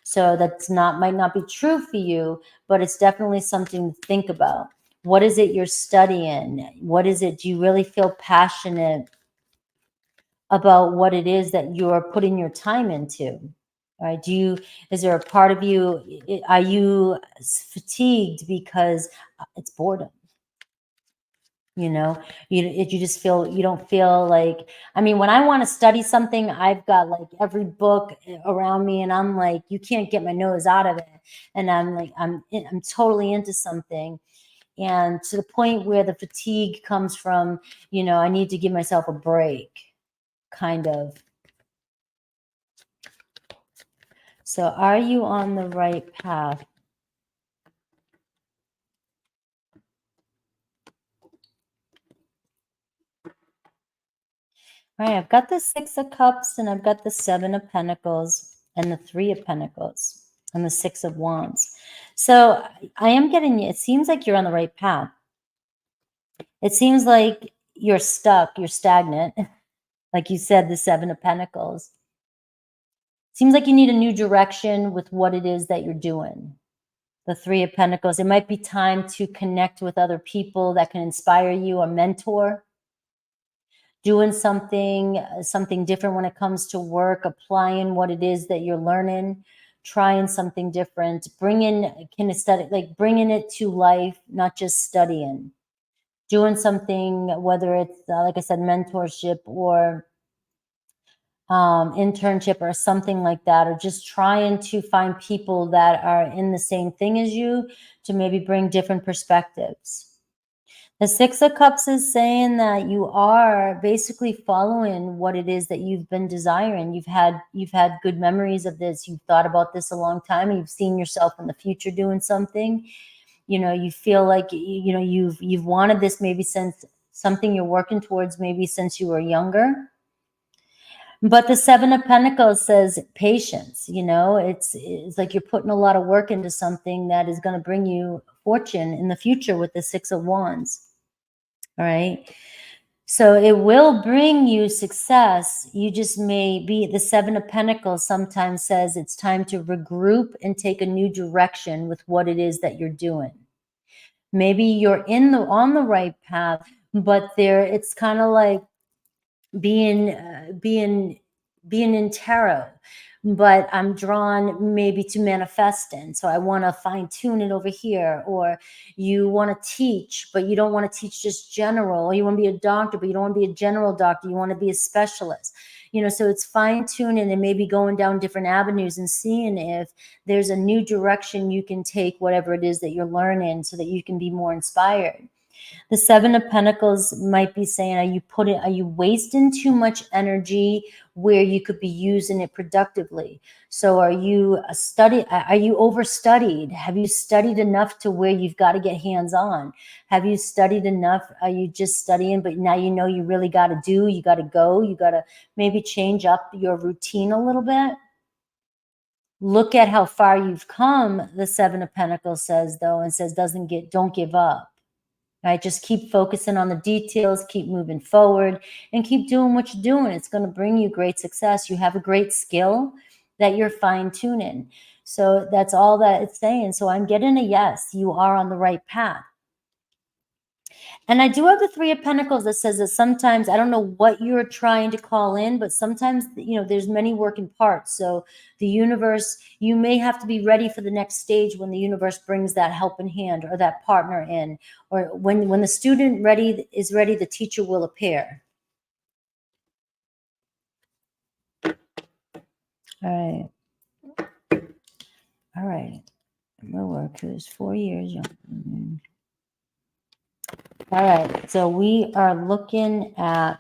So might not be true for you, but it's definitely something to think about. What is it you're studying? What is it? Do you really feel passionate about what it is that you're putting your time into? Right? Is there a part of you, are you fatigued because it's boredom? You just feel, you don't feel like, I mean, when I want to study something, I've got like every book around me and I'm like, you can't get my nose out of it. And I'm like, I'm totally into something. And to the point where the fatigue comes from, I need to give myself a break, kind of. So are you on the right path? All right, I've got the 6 of Cups and I've got the 7 of Pentacles and the 3 of Pentacles and the 6 of Wands. So I am getting, it seems like you're on the right path. It seems like you're stuck, you're stagnant. Like you said, the 7 of Pentacles. Seems like you need a new direction with what it is that you're doing. The 3 of Pentacles, it might be time to connect with other people that can inspire you, a mentor. Doing something different when it comes to work, applying what it is that you're learning, trying something different, bringing kinesthetic, like bringing it to life, not just studying. Doing something, whether it's, like I said, mentorship or internship or something like that, or just trying to find people that are in the same thing as you to maybe bring different perspectives. The 6 of Cups is saying that you are basically following what it is that you've been desiring. You've had good memories of this. You've thought about this a long time. You've seen yourself in the future doing something. You feel like you've wanted this maybe since, something you're working towards maybe since you were younger. But the 7 of Pentacles says patience. It's like you're putting a lot of work into something that is going to bring you fortune in the future with the 6 of Wands. All right. So it will bring you success. You just may be, the 7 of Pentacles sometimes says it's time to regroup and take a new direction with what it is that you're doing. Maybe you're on the right path, but it's kind of like being in tarot, but I'm drawn maybe to manifesting. So I want to fine tune it over here. Or you want to teach, but you don't want to teach just general. Or you want to be a doctor, but you don't want to be a general doctor. You want to be a specialist. So it's fine tuning and maybe going down different avenues and seeing if there's a new direction you can take whatever it is that you're learning so that you can be more inspired. The 7 of Pentacles might be saying, are you wasting too much energy where you could be using it productively? So are you overstudied? Have you studied enough to where you've got to get hands-on? Have you studied enough? Are you just studying, but now you really got to go, you got to maybe change up your routine a little bit? Look at how far you've come, the 7 of Pentacles says, though, and says, don't give up. Right? Just keep focusing on the details, keep moving forward, and keep doing what you're doing. It's going to bring you great success. You have a great skill that you're fine-tuning. So that's all that it's saying. So I'm getting a yes. You are on the right path. And I do have the Three of Pentacles that says that sometimes, I don't know what you're trying to call in, but sometimes, you know, there's many working parts. So the universe, you may have to be ready for the next stage when the universe brings that helping hand or that partner in, or when the student is ready, the teacher will appear. All right. All right. My work is 4 years young. All right. So we are looking at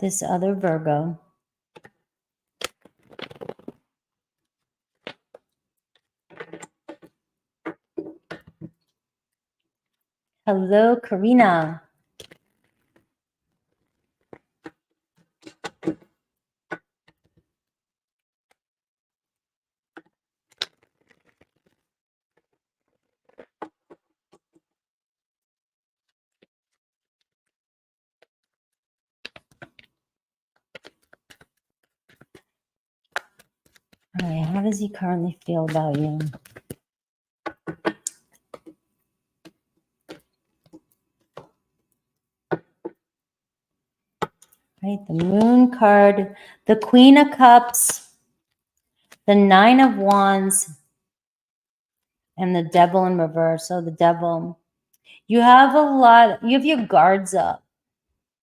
this other Virgo. Hello, Karina. All right, how does he currently feel about you? Right, the Moon card, the Queen of Cups, the Nine of Wands, and the Devil in reverse. So the Devil, you have your guards up.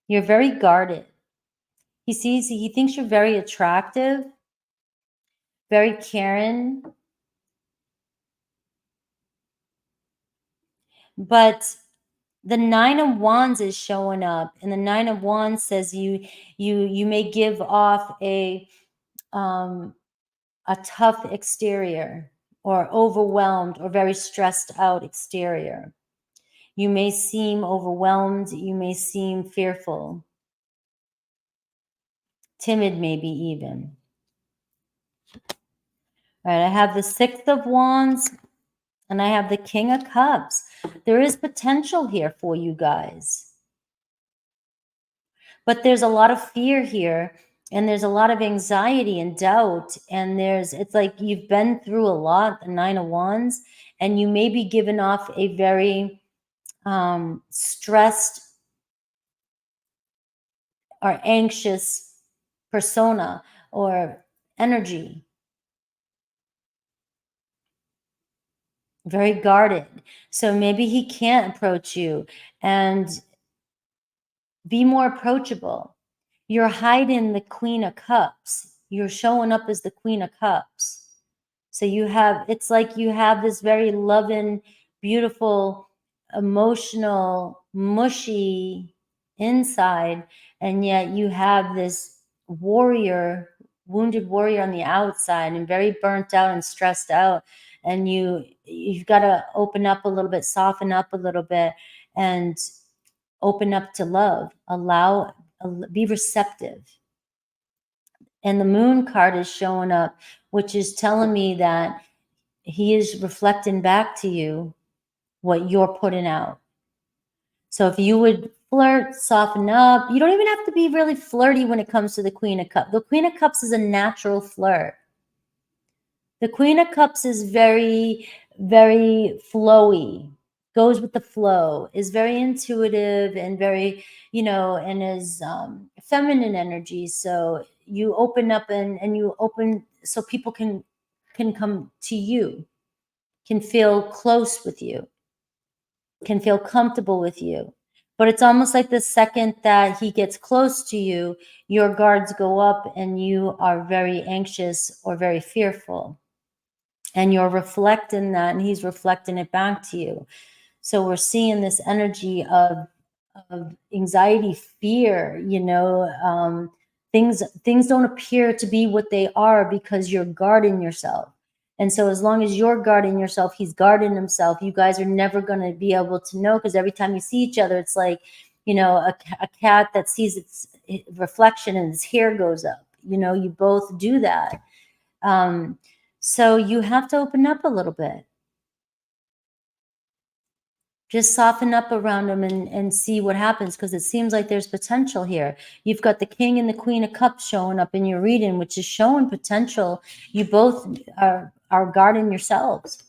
You're very guarded. He thinks you're very attractive, very caring, but the Nine of Wands is showing up, and the Nine of Wands says you may give off a tough exterior, or overwhelmed or very stressed out exterior. You may seem overwhelmed. You may seem fearful, timid, maybe even. All right, I have the Six of Wands and I have the King of Cups. There is potential here for you guys, but there's a lot of fear here, and there's a lot of anxiety and doubt, and it's like you've been through a lot, the Nine of Wands, and you may be giving off a very stressed or anxious persona or energy, very guarded. So maybe he can't approach you, and be more approachable. You're hiding the Queen of Cups. You're showing up as the Queen of Cups. So it's like you have this very loving, beautiful, emotional, mushy inside, and yet you have this wounded warrior on the outside, and very burnt out and stressed out. And you've got to open up a little bit, soften up a little bit, and open up to love. Be receptive. And the Moon card is showing up, which is telling me that he is reflecting back to you what you're putting out. So if you would flirt, soften up, you don't even have to be really flirty when it comes to the Queen of Cups. The Queen of Cups is a natural flirt. The Queen of Cups is very, very flowy, goes with the flow, is very intuitive and very, and is feminine energy. So you open up and you open so people can come to you, can feel close with you, can feel comfortable with you. But it's almost like the second that he gets close to you, your guards go up and you are very anxious or very fearful. And you're reflecting that, and he's reflecting it back to you. So we're seeing this energy of anxiety, fear, things don't appear to be what they are because you're guarding yourself. And so as long as you're guarding yourself, he's guarding himself. You guys are never going to be able to know, because every time you see each other, it's like, a cat that sees its reflection and its hair goes up. You both do that. Um, So you have to open up a little bit. Just soften up around them and see what happens, because it seems like there's potential here. You've got the King and the Queen of Cups showing up in your reading, which is showing potential. You both are guarding yourselves.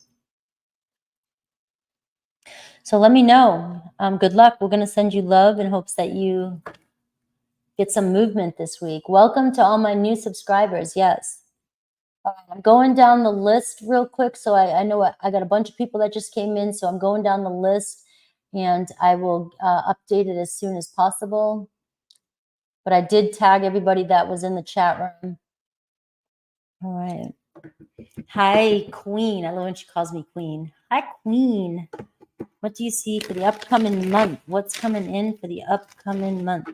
So let me know. Good luck. We're going to send you love in hopes that you get some movement this week. Welcome to all my new subscribers. Yes. I'm going down the list real quick. So I know I got a bunch of people that just came in. So I'm going down the list and I will update it as soon as possible. But I did tag everybody that was in the chat room. All right. Hi, Queen. I love when she calls me Queen. Hi, Queen. What do you see for the upcoming month? What's coming in for the upcoming month?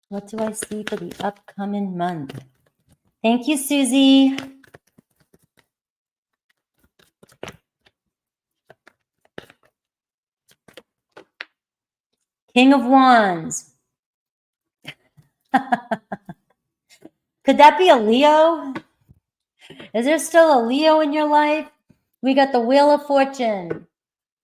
What do I see for the upcoming month? Thank you, Susie. King of Wands. Could that be a Leo? Is there still a Leo in your life? We got the Wheel of Fortune. All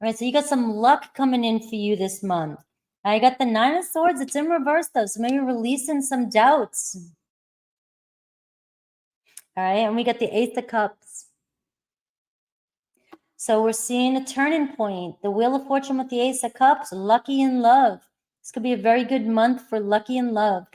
right, so you got some luck coming in for you this month. I got the Nine of Swords. It's in reverse, though, so maybe releasing some doubts. All right, and we got the Ace of Cups. So we're seeing a turning point. The Wheel of Fortune with the Ace of Cups, lucky in love. This could be a very good month for lucky in love.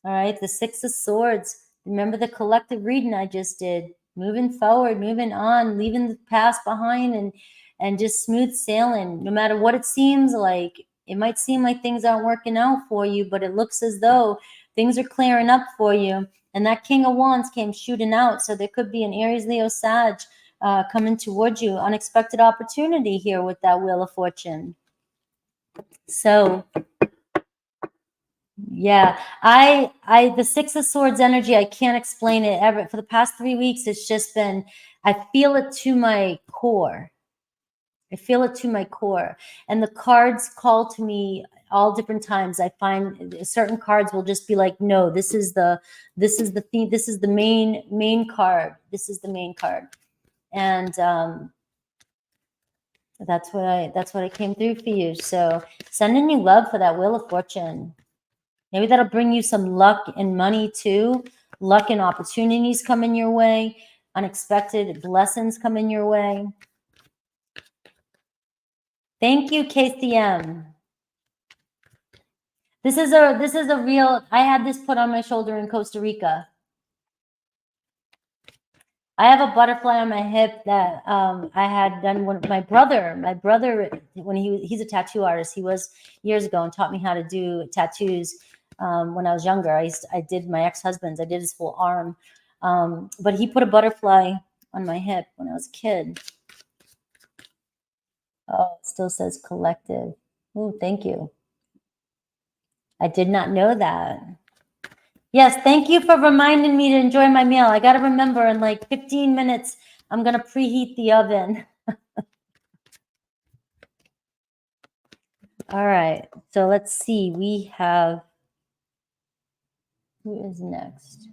All right, the Six of Swords. Remember the collective reading I just did. Moving forward, moving on, leaving the past behind and just smooth sailing. No matter what it seems like. It might seem like things aren't working out for you, but it looks as though things are clearing up for you. And that King of Wands came shooting out. So there could be an Aries, Leo, Sag coming towards you. Unexpected opportunity here with that Wheel of Fortune. So yeah, the Six of Swords energy, I can't explain it ever. For the past 3 weeks, it's just been, I feel it to my core. I feel it to my core. And the cards call to me all different times. I find certain cards will just be like, no, this is the theme. This is the main card. This is the main card. And that's what I came through for you. So sending you love for that Wheel of Fortune. Maybe that'll bring you some luck and money too. Luck and opportunities coming your way. Unexpected blessings coming your way. Thank you, KCM. This is a real, I had this put on my shoulder in Costa Rica. I have a butterfly on my hip that I had done when my brother, when he's a tattoo artist, he was years ago and taught me how to do tattoos. When I was younger, I did my ex-husband's, I did his full arm. But he put a butterfly on my hip when I was a kid. Oh, it still says collective. Oh, thank you. I did not know that. Yes, thank you for reminding me to enjoy my meal. I got to remember in like 15 minutes, I'm going to preheat the oven. All right, so let's see. We have, who is next?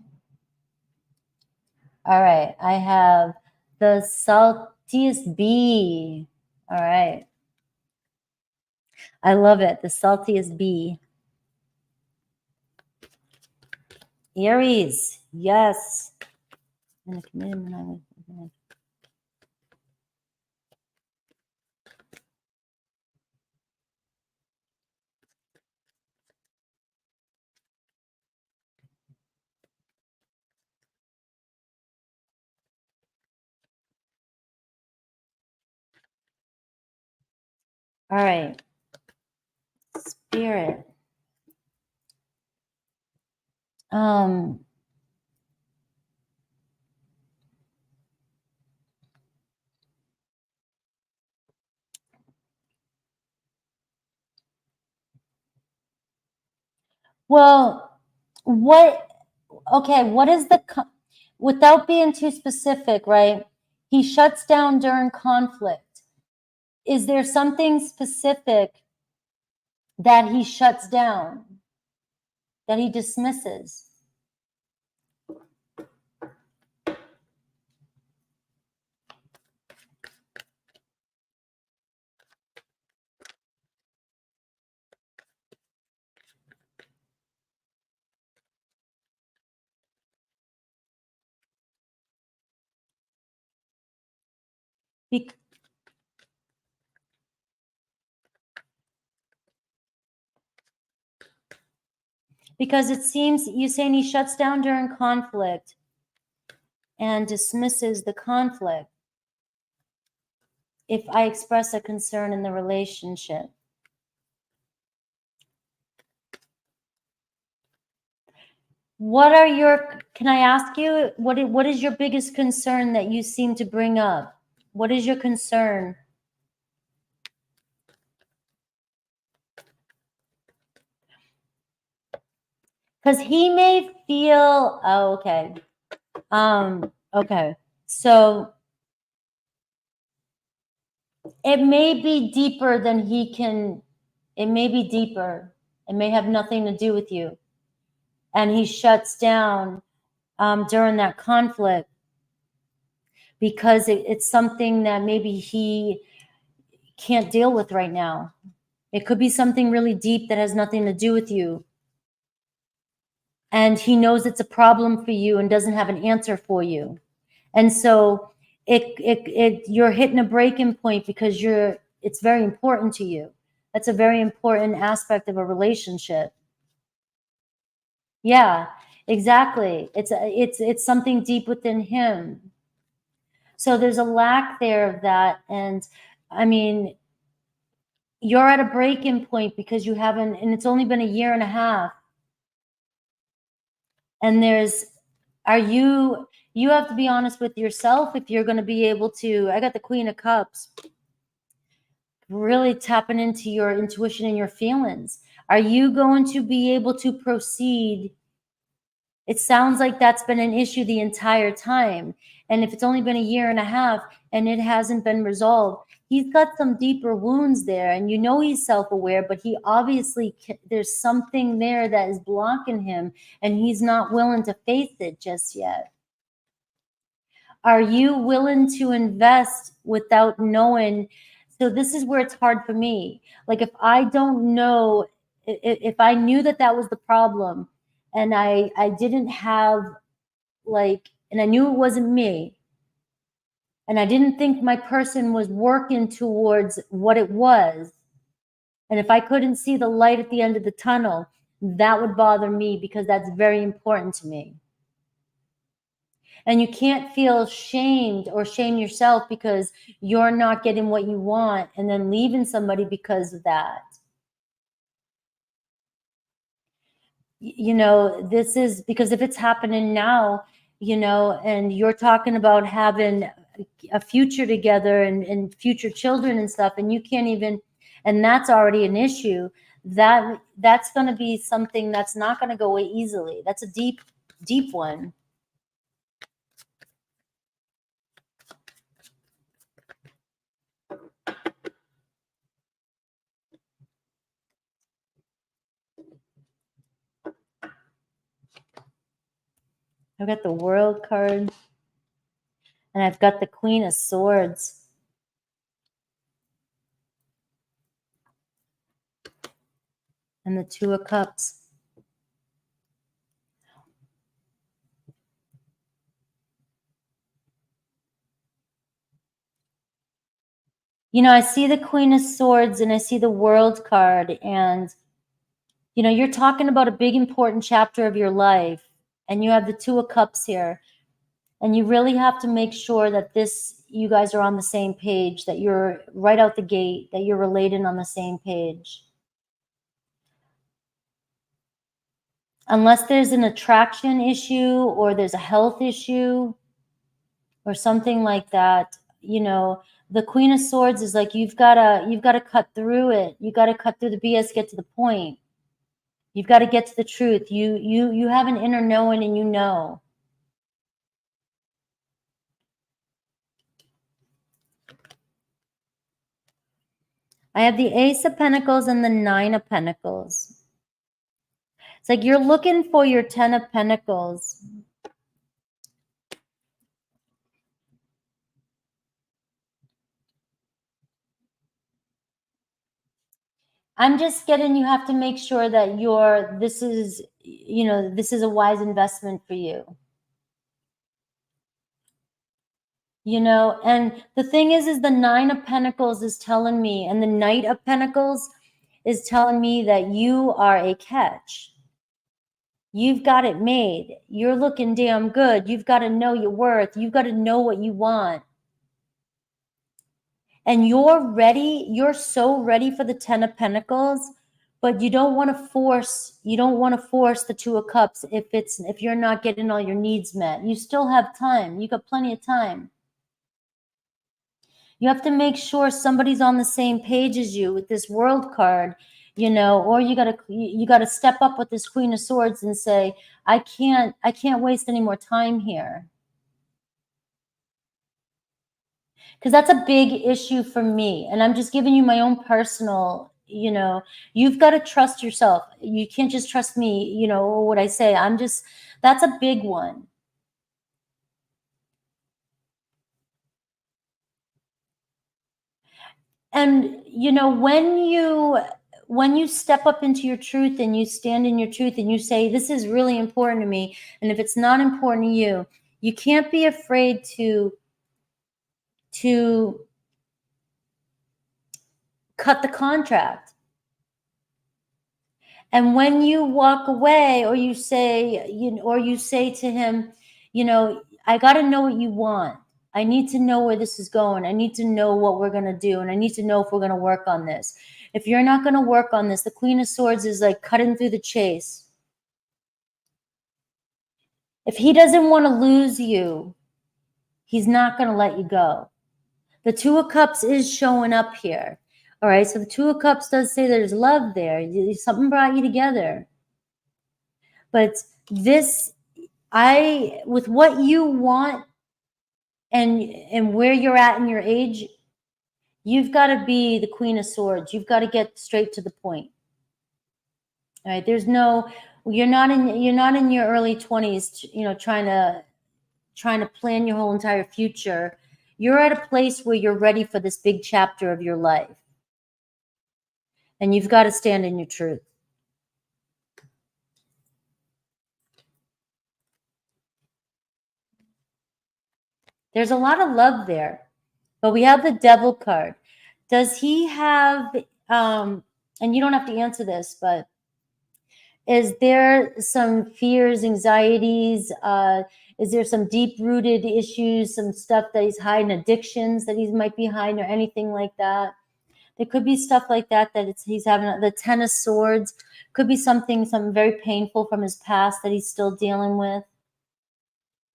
All right, I have the saltiest bee. All right. I love it, the saltiest bee. Aries, yes. And the commitment I was. All right. Spirit. Well, what okay, what is without being too specific, right? He shuts down during conflict. Is there something specific that he shuts down, that he dismisses? Because it seems you're saying he shuts down during conflict and dismisses the conflict if I express a concern in the relationship. What are your, can I ask you, what is your biggest concern that you seem to bring up? What is your concern? Because he may feel, oh, okay. Okay. So it may be deeper than he can, it may be deeper. It may have nothing to do with you. And he shuts down during that conflict because it's something that maybe he can't deal with right now. It could be something really deep that has nothing to do with you. And he knows it's a problem for you and doesn't have an answer for you. And so you're hitting a breaking point because it's very important to you. That's a very important aspect of a relationship. Yeah, exactly. It's something deep within him. So there's a lack there of that. And I mean, you're at a breaking point because you haven't, and it's only been a year and a half. And you have to be honest with yourself if you're going to be able to, I got the Queen of Cups, really tapping into your intuition and your feelings. Are you going to be able to proceed? It sounds like that's been an issue the entire time. And if it's only been a year and a half and it hasn't been resolved, he's got some deeper wounds there. And you know he's self-aware, but he obviously, there's something there that is blocking him and he's not willing to face it just yet. Are you willing to invest without knowing? So this is where it's hard for me. Like if I don't know, if I knew that that was the problem and I didn't have like, and I knew it wasn't me, and I didn't think my person was working towards what it was, and if I couldn't see the light at the end of the tunnel, that would bother me because that's very important to me. And you can't feel shamed or shame yourself because you're not getting what you want and then leaving somebody because of that. You know, this is because if it's happening now, you know, and you're talking about having a future together and future children and stuff, and you can't even, and that's already an issue, that's going to be something that's not going to go away easily. That's a deep, deep one. I've got the World card, and I've got the Queen of Swords. And the Two of Cups. You know, I see the Queen of Swords and I see the World card, and you know, you're talking about a big important chapter of your life, and you have the Two of Cups here, and you really have to make sure that you guys are on the same page, that you're right out the gate, that you're related on the same page. Unless there's an attraction issue or there's a health issue or something like that, you know, the Queen of Swords is like, you've got to cut through it. You got to cut through the BS, get to the point. You've got to get to the truth. You have an inner knowing, and you know. I have the Ace of Pentacles and the Nine of Pentacles. It's like you're looking for your 10 of Pentacles. I'm just getting, you have to make sure that this is, this is a wise investment for you. And the thing is the Nine of Pentacles is telling me, and the Knight of Pentacles is telling me that you are a catch. You've got it made. You're looking damn good. You've got to know your worth. You've got to know what you want. And you're ready. You're so ready for the 10 of Pentacles, but you don't want to force the Two of Cups if you're not getting all your needs met. You still have time. You got plenty of time. You have to make sure somebody's on the same page as you with this World card, or you gotta step up with this Queen of Swords and say, I can't waste any more time here. Because that's a big issue for me. And I'm just giving you my own personal, you've got to trust yourself. You can't just trust me, or what I say. That's a big one. And, when you step up into your truth and you stand in your truth and you say, this is really important to me. And if it's not important to you, you can't be afraid to cut the contract. And when you walk away, or you say to him, I got to know what you want. I need to know where this is going. I need to know what we're going to do. And I need to know if we're going to work on this. If you're not going to work on this, the Queen of Swords is like cutting through the chase. If he doesn't want to lose you, he's not going to let you go. The Two of Cups is showing up here. All right. So the Two of Cups does say there's love there. Something brought you together. But with what you want and where you're at in your age, you've got to be the Queen of Swords. You've got to get straight to the point. All right. You're not in your early 20s, trying to plan your whole entire future. You're at a place where you're ready for this big chapter of your life. And you've got to stand in your truth. There's a lot of love there. But we have the Devil card. Does he have, and you don't have to answer this, but is there some fears, anxieties? Is there some deep-rooted issues, some stuff that he's hiding, addictions that he might be hiding, or anything like that? There could be stuff like that he's having. The Ten of Swords could be something very painful from his past that he's still dealing with.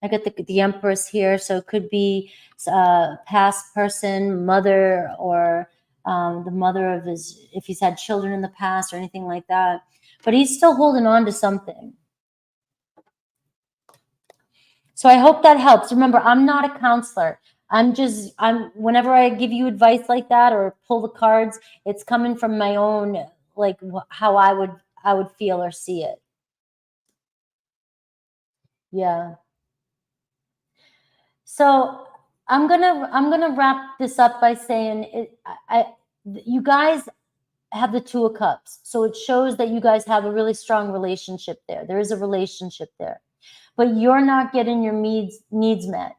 I got the Empress here, so it could be a past person, mother, or the mother of if he's had children in the past or anything like that. But he's still holding on to something. So I hope that helps. Remember, I'm not a counselor. Whenever I give you advice like that or pull the cards, it's coming from my own, like how I would feel or see it. Yeah. So I'm gonna wrap this up by saying you guys have the Two of Cups, so it shows that you guys have a really strong relationship there. There is a relationship there, but you're not getting your needs met,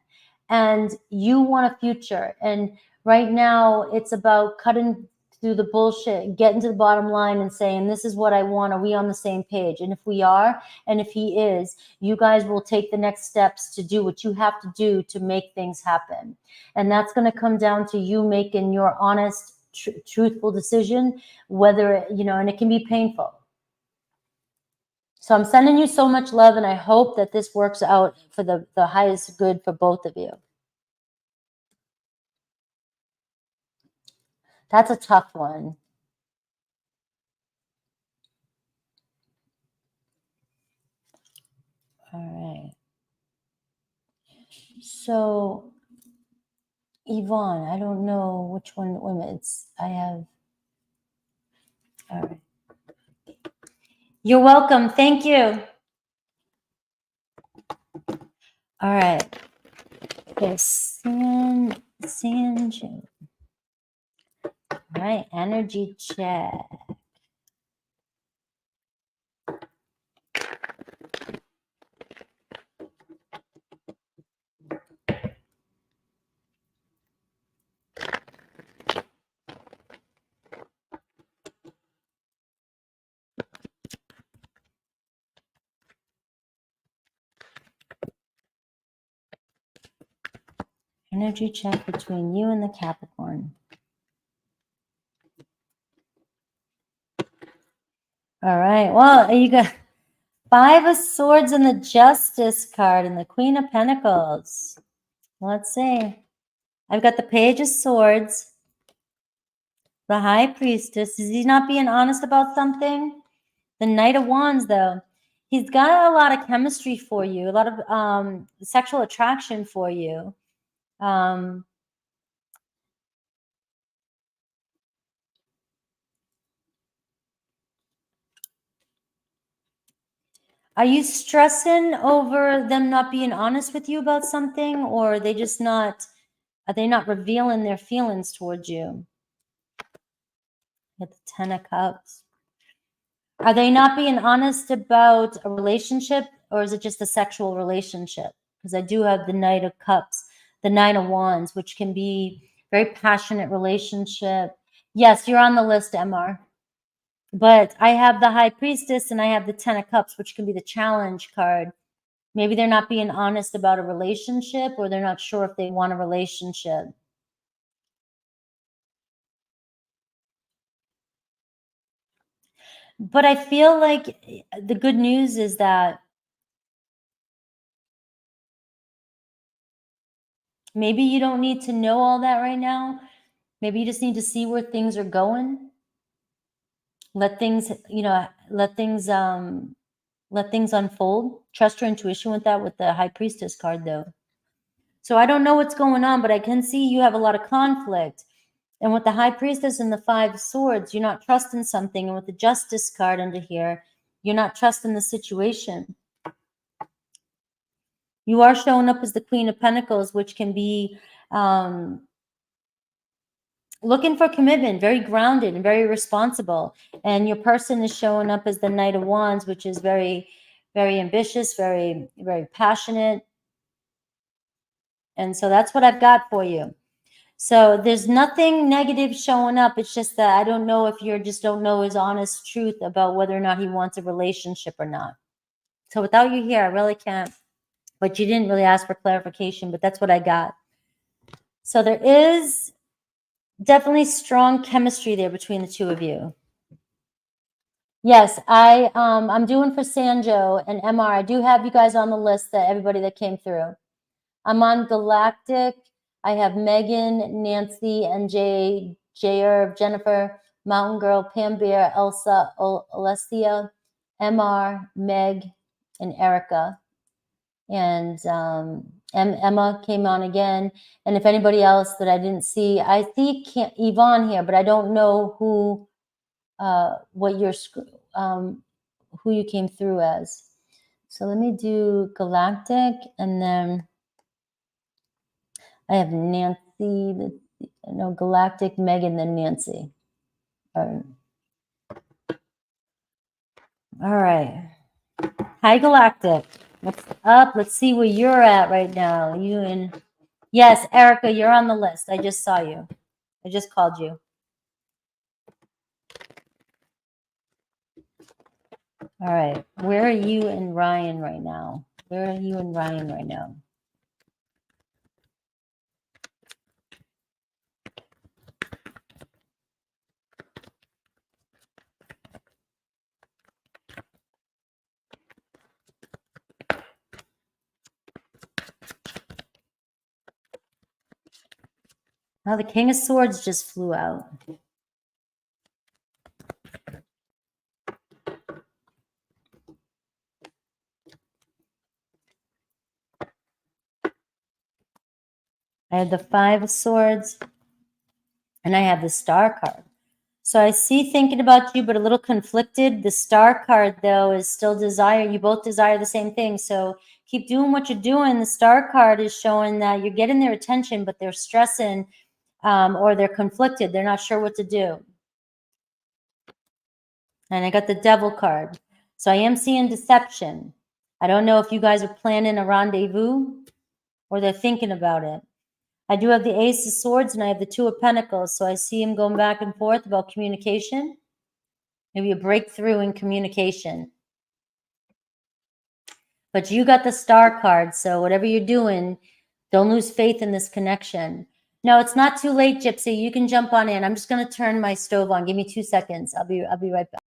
and you want a future. And right now, it's about cutting through the bullshit, getting to the bottom line, and saying, "This is what I want. Are we on the same page?" And if we are, and if he is, you guys will take the next steps to do what you have to do to make things happen. And that's going to come down to you making your honest, truthful decision, whether, and it can be painful. So I'm sending you so much love, and I hope that this works out for the highest good for both of you. That's a tough one. All right. So, Yvonne, I don't know which one. Wait a minute. I have. All right. You're welcome. Thank you. All right. Okay. Sanju. All right. Energy check. Energy check between you and the Capricorn. All right. Well, you got 5 of Swords and the Justice card and the Queen of Pentacles. Let's see. I've got the Page of Swords, the High Priestess. Is he not being honest about something? The Knight of Wands, though. He's got a lot of chemistry for you, a lot of sexual attraction for you. Are you stressing over them not being honest with you about something, or are they just not, are they not revealing their feelings towards you? At the 10 of Cups. Are they not being honest about a relationship, or is it just a sexual relationship? Because I do have the Knight of Cups, the Nine of Wands, which can be very passionate relationship. Yes, you're on the list, MR. But I have the High Priestess and I have the 10 of Cups, which can be the challenge card. Maybe they're not being honest about a relationship, or they're not sure if they want a relationship. But I feel like the good news is that maybe you don't need to know all that right now. Maybe you just need to see where things are going. Let things, let things unfold. Trust your intuition with that, with the High Priestess card, though. So I don't know what's going on, but I can see you have a lot of conflict. And with the High Priestess and the 5 Swords, you're not trusting something. And with the Justice card under here, you're not trusting the situation. You are showing up as the Queen of Pentacles, which can be looking for commitment, very grounded and very responsible. And your person is showing up as the Knight of Wands, which is very, very ambitious, very, very passionate. And so that's what I've got for you. So there's nothing negative showing up. It's just that I don't know if you just don't know his honest truth about whether or not he wants a relationship or not. So without you here, I really can't. But you didn't really ask for clarification, but that's what I got. So there is definitely strong chemistry there between the two of you. Yes, I'm doing for Sanjo and MR. I do have you guys on the list, that everybody that came through. I'm on Galactic. I have Megan, Nancy, and Herb, Jennifer, Mountain Girl, Pam Bear, Elsa, Alessia, MR, Meg, and Erica. And Emma came on again. And if anybody else that I didn't see, I see Yvonne here, but I don't know who, who you came through as. So let me do Galactic, and then I have Nancy, Galactic, Megan, then Nancy. All right. Hi, Galactic. What's up? Let's see where you're at right now. You and yes, Erica, you're on the list. I just saw you. I just called you. All right. Where are you and Ryan right now? Where are you and Ryan right now? Now the King of Swords just flew out. I have the Five of Swords, and I have the Star card. So I see thinking about you, but a little conflicted. The Star card, though, is still desire. You both desire the same thing. So keep doing what you're doing. The Star card is showing that you're getting their attention, but they're stressing or they're conflicted. They're not sure what to do. And I got the Devil card. So I am seeing deception. I don't know if you guys are planning a rendezvous or they're thinking about it. I do have the Ace of Swords and I have the Two of Pentacles. So I see him going back and forth about communication. Maybe a breakthrough in communication. But you got the Star card. So whatever you're doing, don't lose faith in this connection. No, it's not too late, Gypsy. You can jump on in. I'm just going to turn my stove on. Give me 2 seconds. I'll be right back.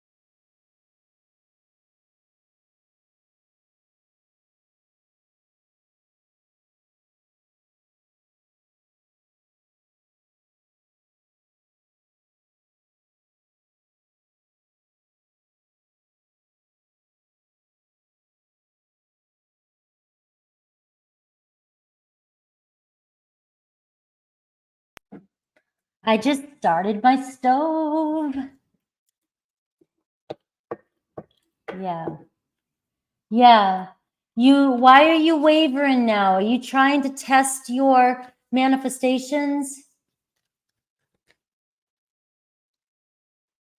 I just started my stove. Yeah. Yeah. Why are you wavering now? Are you trying to test your manifestations?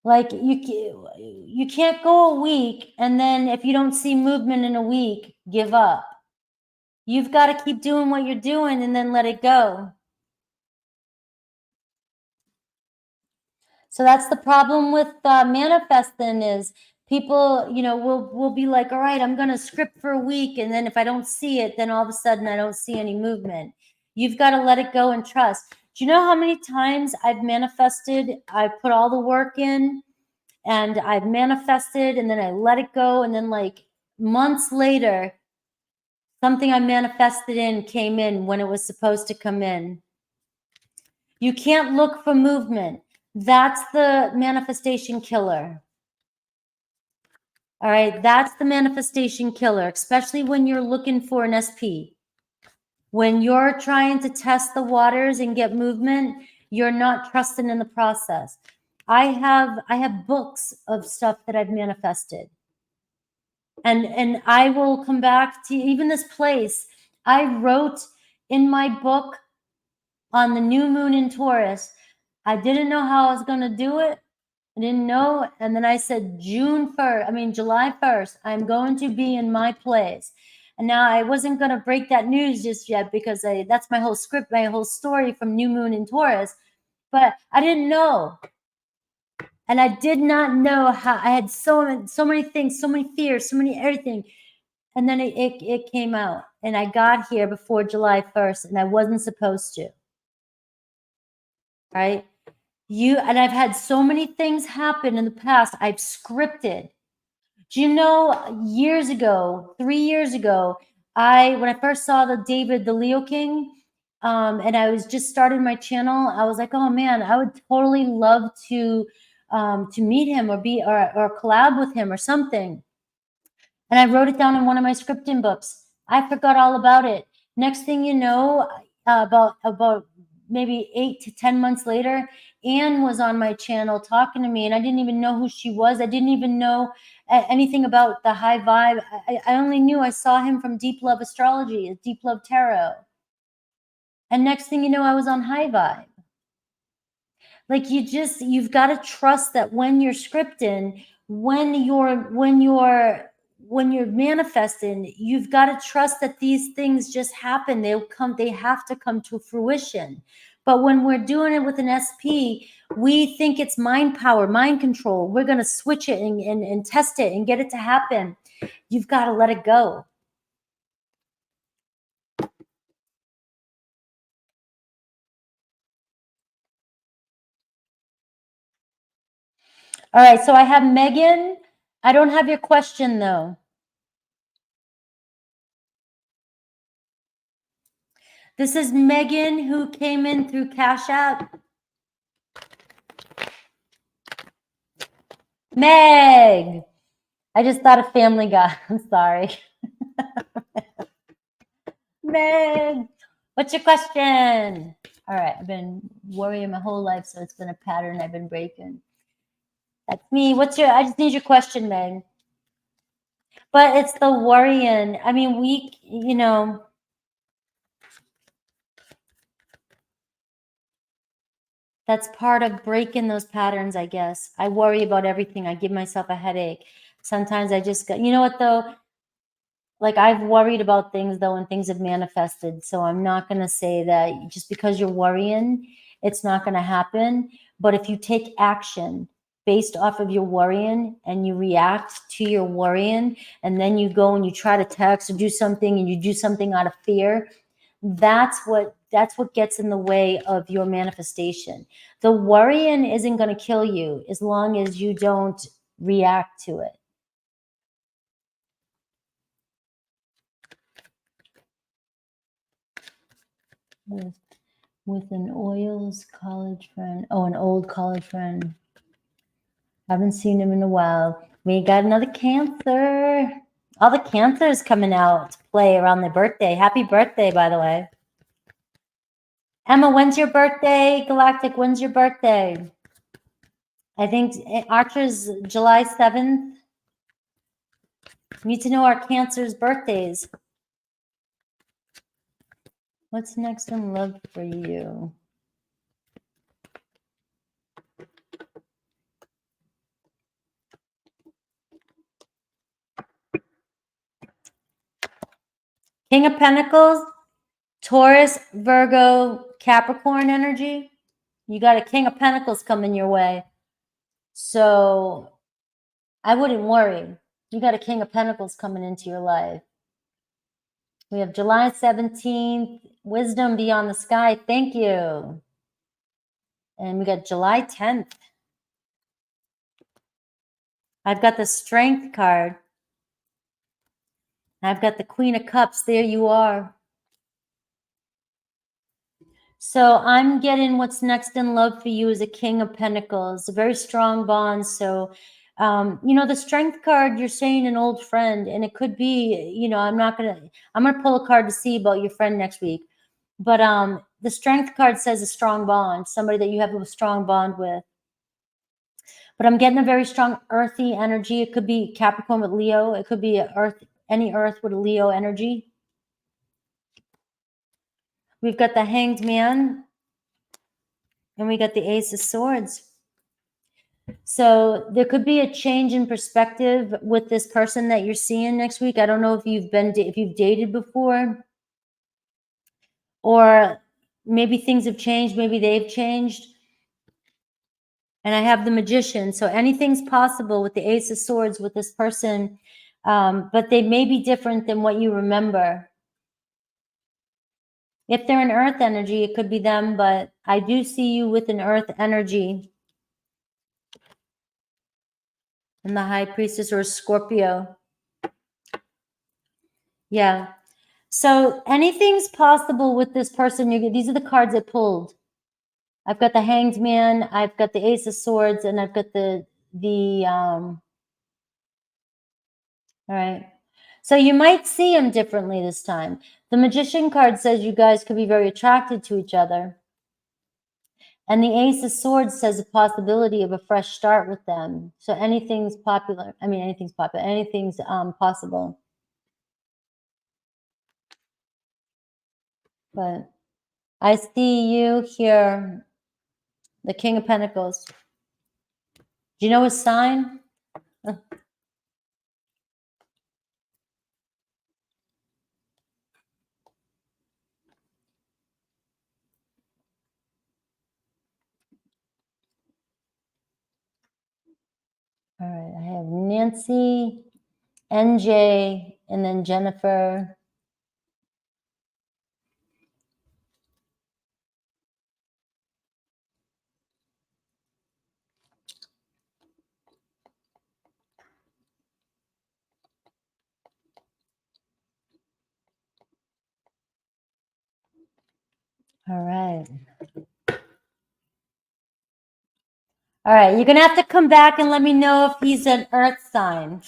Like you can't go a week and then if you don't see movement in a week, give up. You've got to keep doing what you're doing and then let it go. So that's the problem with manifesting is people, will be like, all right, I'm going to script for a week. And then if I don't see it, then all of a sudden I don't see any movement. You've got to let it go and trust. Do you know how many times I've manifested? I put all the work in and I've manifested and then I let it go. And then like months later, something I manifested in came in when it was supposed to come in. You can't look for movement. That's the manifestation killer. All right, that's the manifestation killer, especially when you're looking for an SP. When you're trying to test the waters and get movement, you're not trusting in the process. I have books of stuff that I've manifested. And I will come back to even this place. I wrote in my book on the new moon in Taurus, I didn't know how I was going to do it. I didn't know. And then I said, July 1st, I'm going to be in my place. And now I wasn't going to break that news just yet because that's my whole script, my whole story from new moon in Taurus. But I didn't know. And I did not know how I had so many things, so many fears, so many everything. And then it came out and I got here before July 1st and I wasn't supposed to. Right? And I've had so many things happen in the past. I've scripted. Do you know, years ago, 3 years ago, when I first saw the Leo King, and I was just starting my channel, I was like, oh man, I would totally love to meet him or collab with him or something. And I wrote it down in one of my scripting books. I forgot all about it. Next thing you know, about maybe 8 to 10 months later, Anne was on my channel talking to me and I didn't even know who she was. I didn't even know anything about the high vibe. I only knew I saw him from Deep Love Astrology, Deep Love Tarot. And next thing you know, I was on high vibe. Like you've got to trust that when you're scripting, when you're manifesting, you've got to trust that these things just happen. They have to come to fruition. But when we're doing it with an SP, we think it's mind power, mind control. We're going to switch it and test it and get it to happen. You've got to let it go. All right, so I have Megan. I don't have your question though. This is Megan who came in through Cash App. Meg. I just thought of Family Guy. I'm sorry. Meg. What's your question? All right, I've been worrying my whole life, so it's been a pattern I've been breaking. That's me. What's your? I just need your question, Meg. But it's the worrying. I mean, you know, that's part of breaking those patterns, I guess. I worry about everything. I give myself a headache. Sometimes I just go, you know what, though? Like, I've worried about things, though, and things have manifested. So I'm not going to say that just because you're worrying, it's not going to happen. But if you take action based off of your worrying and you react to your worrying, and then you go and you try to text or do something and you do something out of fear, that's what gets in the way of your manifestation. The worrying isn't going to kill you as long as you don't react to it. With an oils college friend. Oh, an old college friend. Haven't seen him in a while. We got another Cancer. All the Cancers coming out to play around their birthday. Happy birthday, by the way. Emma, when's your birthday? Galactic, when's your birthday? I think Archer's July 7th. We need to know our Cancer's birthdays. What's next in love for you? King of Pentacles, Taurus, Virgo, Capricorn energy. You got a King of Pentacles coming your way. So I wouldn't worry. You got a King of Pentacles coming into your life. We have July 17th, Wisdom Beyond the Sky. Thank you. And we got July 10th. I've got the Strength card. I've got the Queen of Cups. There you are. So I'm getting what's next in love for you is a King of Pentacles, a very strong bond. So, you know, the Strength card, you're saying an old friend, and it could be, you know, I'm gonna pull a card to see about your friend next week. But the Strength card says a strong bond, somebody that you have a strong bond with. But I'm getting a very strong earthy energy. It could be Capricorn with Leo. It could be any earth with a Leo energy. We've got the Hanged Man, and we got the Ace of Swords. So there could be a change in perspective with this person that you're seeing next week. I don't know if you've dated before, or maybe things have changed. Maybe they've changed. And I have the Magician. So anything's possible with the Ace of Swords with this person, but they may be different than what you remember. If they're an earth energy, it could be them, but I do see you with an earth energy. And the High Priestess or Scorpio. Yeah. So anything's possible with this person. These are the cards I pulled. I've got the Hanged Man, I've got the Ace of Swords, and I've got all right. So you might see him differently this time. The Magician card says you guys could be very attracted to each other. And the Ace of Swords says a possibility of a fresh start with them. So anything's popular. I mean, anything's popular. Anything's possible. But I see you here, the King of Pentacles. Do you know his sign? All right, I have Nancy, NJ, and then Jennifer. All right. All right, you're going to have to come back and let me know if he's an earth sign.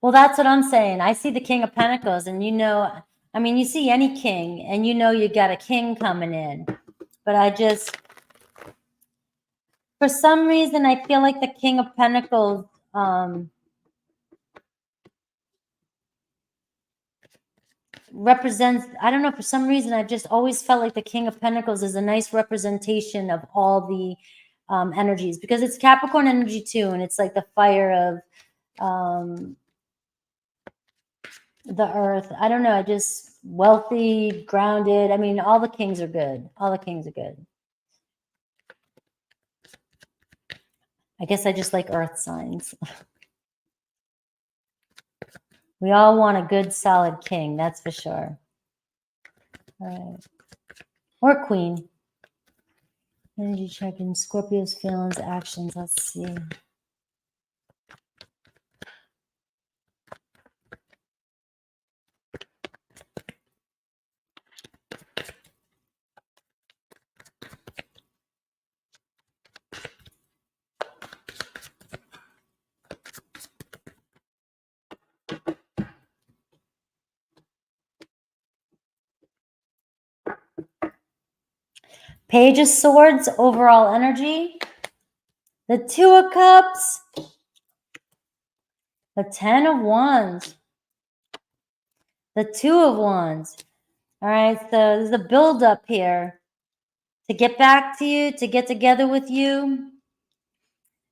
Well, that's what I'm saying. I see the King of Pentacles, and you know, I mean, you see any king, and you know you got a king coming in. But I just, for some reason, I feel like the King of Pentacles represents, I don't know, for some reason, I've just always felt like the King of Pentacles is a nice representation of all the energies, because it's Capricorn energy too, and it's like the fire of the earth. I don't know, I just wealthy, grounded. I mean, all the kings are good. All the kings are good. I guess I just like earth signs. We all want a good, solid king, that's for sure. All right. Or queen. Energy checking, Scorpio's feelings, actions. Let's see. Page of Swords, overall energy. The Two of Cups. The Ten of Wands. The Two of Wands. All right, so there's a build-up here to get back to you, to get together with you.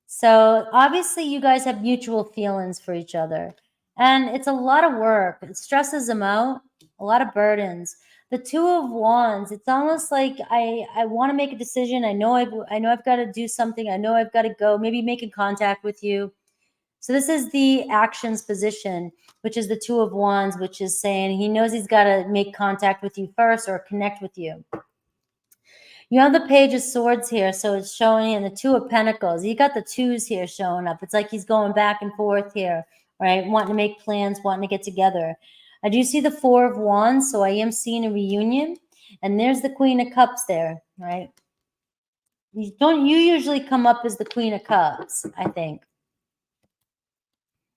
So obviously you guys have mutual feelings for each other. And it's a lot of work. It stresses them out, a lot of burdens. The Two of Wands, it's almost like I want to make a decision. I know I've got to do something. I know I've got to go, maybe making contact with you. So this is the actions position, which is the Two of Wands, which is saying he knows he's got to make contact with you first or connect with you. You have the Page of Swords here, so it's showing in the Two of Pentacles. You got the twos here showing up. It's like he's going back and forth here, right? Wanting to make plans, wanting to get together. I do see the Four of Wands, so I am seeing a reunion. And there's the Queen of Cups there, right? You usually come up as the Queen of Cups, I think.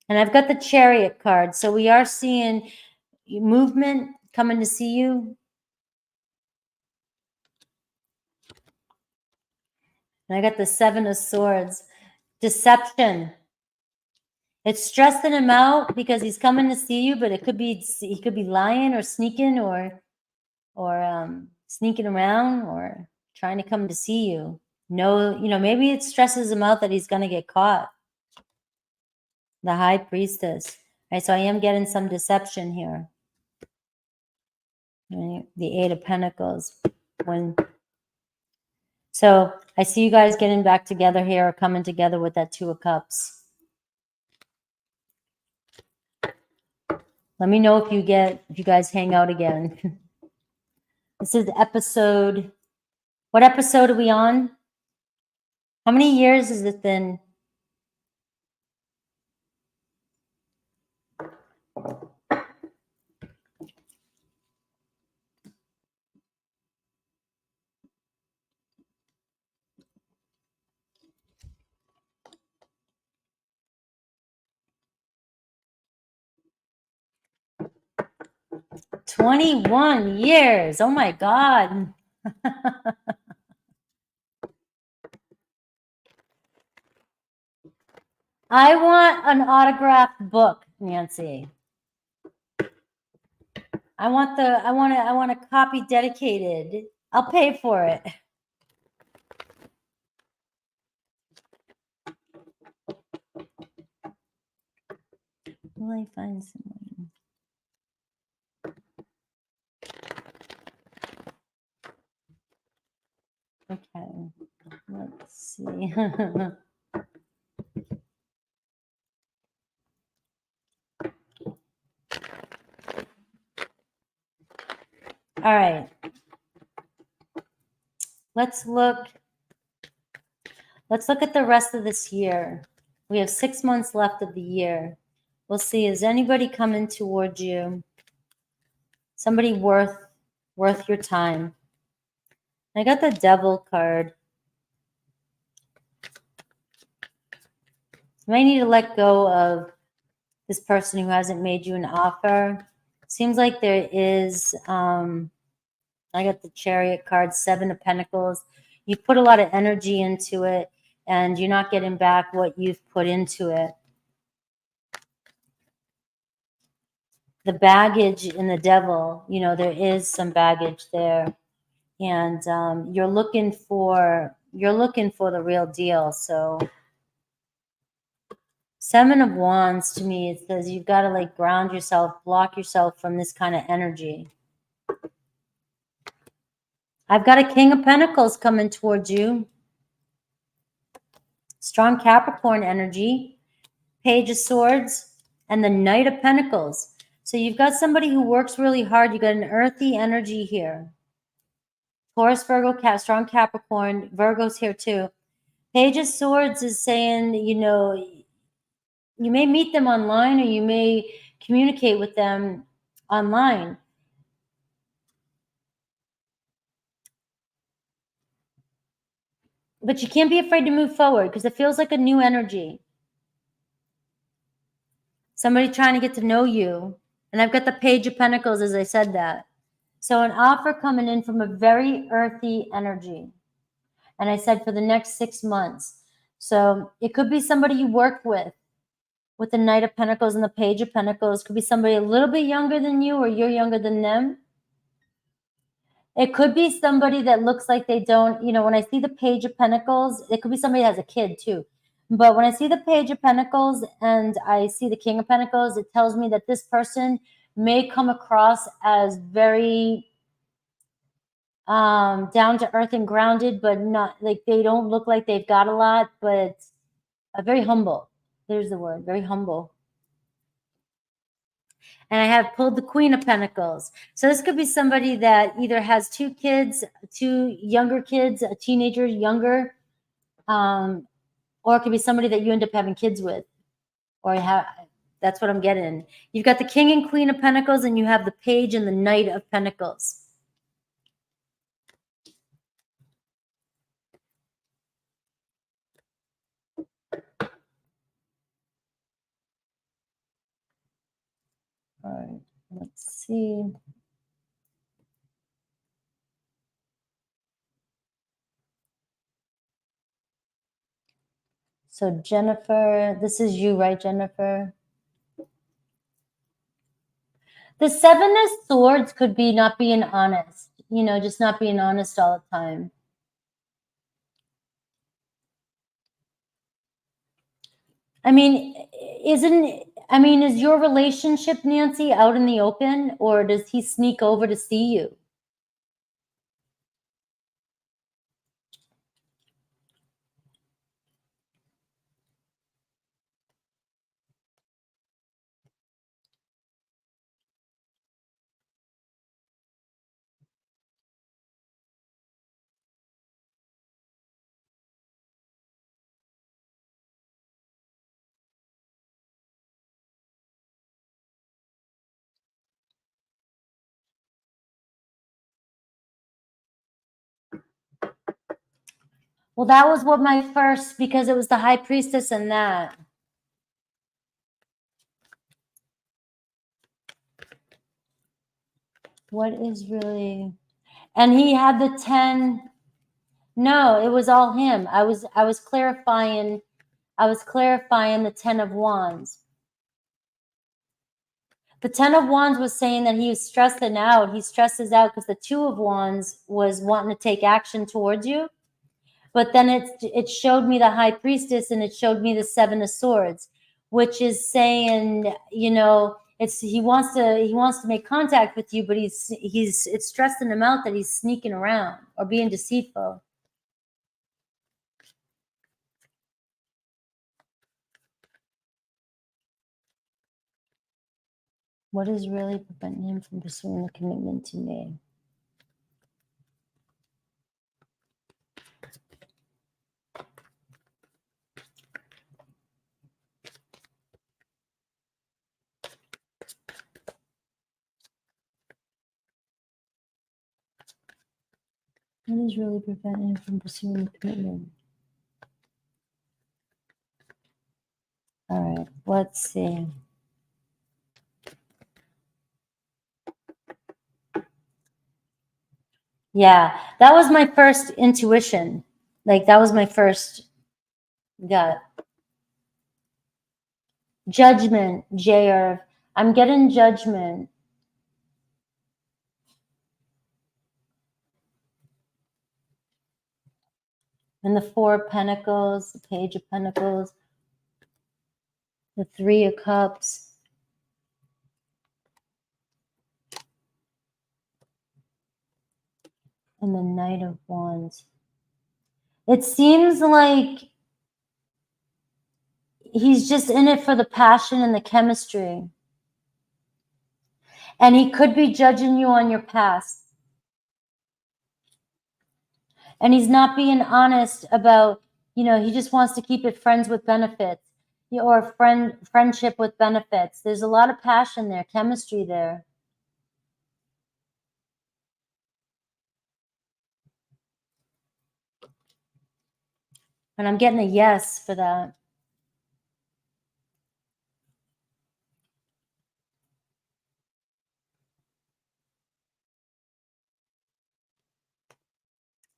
And I've got the Chariot card, so we are seeing movement coming to see you. And I got the Seven of Swords. Deception. It's stressing him out because he's coming to see you, but it could be he could be lying or sneaking or sneaking around or trying to come to see you. No, maybe it stresses him out that he's going to get caught. The High Priestess. Right, so I am getting some deception here. Right, the Eight of Pentacles. So I see you guys getting back together here or coming together with that Two of Cups. Let me know if you guys hang out again. This is episode. What episode are we on? How many years has it been? $21 years. Oh my God. I want an autographed book, Nancy. I want a copy dedicated. I'll pay for it. Will I find someone? Okay, let's see. All right. Let's look at the rest of this year. We have 6 months left of the year. We'll see. Is anybody coming towards you? Somebody worth your time. I got the Devil card. You might need to let go of this person who hasn't made you an offer. Seems like there is, I got the Chariot card, 7 of Pentacles. You put a lot of energy into it, and you're not getting back what you've put into it. The baggage in the Devil, you know, there is some baggage there, and you're looking for the real deal. So 7 of Wands, to me, it says you've got to like ground yourself, block yourself from this kind of energy. I've got a King of Pentacles coming towards you. Strong Capricorn energy, Page of Swords, and the Knight of Pentacles. So you've got somebody who works really hard. You got an earthy energy here. Taurus, Virgo, strong Capricorn. Virgo's here too. Page of Swords is saying, you know, you may meet them online or you may communicate with them online. But you can't be afraid to move forward because it feels like a new energy. Somebody trying to get to know you. And I've got the Page of Pentacles as I said that. So an offer coming in from a very earthy energy. And I said for the next 6 months. So it could be somebody you work with the Knight of Pentacles and the Page of Pentacles. Could be somebody a little bit younger than you or you're younger than them. It could be somebody that looks like they don't, you know, when I see the Page of Pentacles, it could be somebody that has a kid too. But when I see the Page of Pentacles and I see the King of Pentacles, it tells me that this person may come across as very down to earth and grounded, but not like they don't look like they've got a lot, but very humble. There's the word, very humble. And I have pulled the Queen of Pentacles. So this could be somebody that either has 2 kids, 2 younger kids, a teenager, younger, or it could be somebody that you end up having kids with, or you have. That's what I'm getting. You've got the King and Queen of Pentacles, and you have the Page and the Knight of Pentacles. All right, let's see. So Jennifer, this is you, right, Jennifer? The 7 of Swords could be not being honest, you know, just not being honest all the time. I mean, is your relationship, Nancy, out in the open, or does he sneak over to see you? Well, that was what my first, because it was the High Priestess and that. What is really, and he had the 10. No, it was all him. I was clarifying the 10 of Wands. The 10 of Wands was saying that he was stressing out. He stresses out because the 2 of Wands was wanting to take action towards you. But then it showed me the High Priestess and it showed me the 7 of Swords, which is saying, you know, he wants to make contact with you, but it's stressing him out that he's sneaking around or being deceitful. What is really preventing him from pursuing a commitment to me? What is really preventing him from pursuing a commitment? All right, let's see. Yeah, that was my first intuition. Like that was my first gut. Judgment, Jair. I'm getting judgment. And the Four of Pentacles, the Page of Pentacles, the Three of Cups, and the Knight of Wands. It seems like he's just in it for the passion and the chemistry. And he could be judging you on your past. And he's not being honest about, you know, he just wants to keep it friends with benefits, or friendship with benefits. There's a lot of passion there, chemistry there. And I'm getting a yes for that.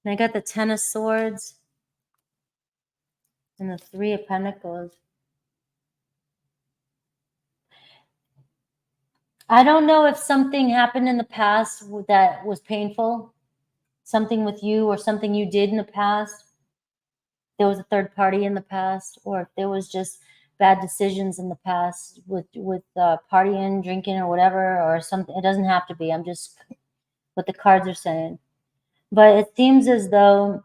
And I got the Ten of Swords and the Three of Pentacles. I don't know if something happened in the past that was painful, something with you or something you did in the past. There was a third party in the past, or if there was just bad decisions in the past with partying, drinking, or whatever, or something. It doesn't have to be. I'm just what the cards are saying. But it seems as though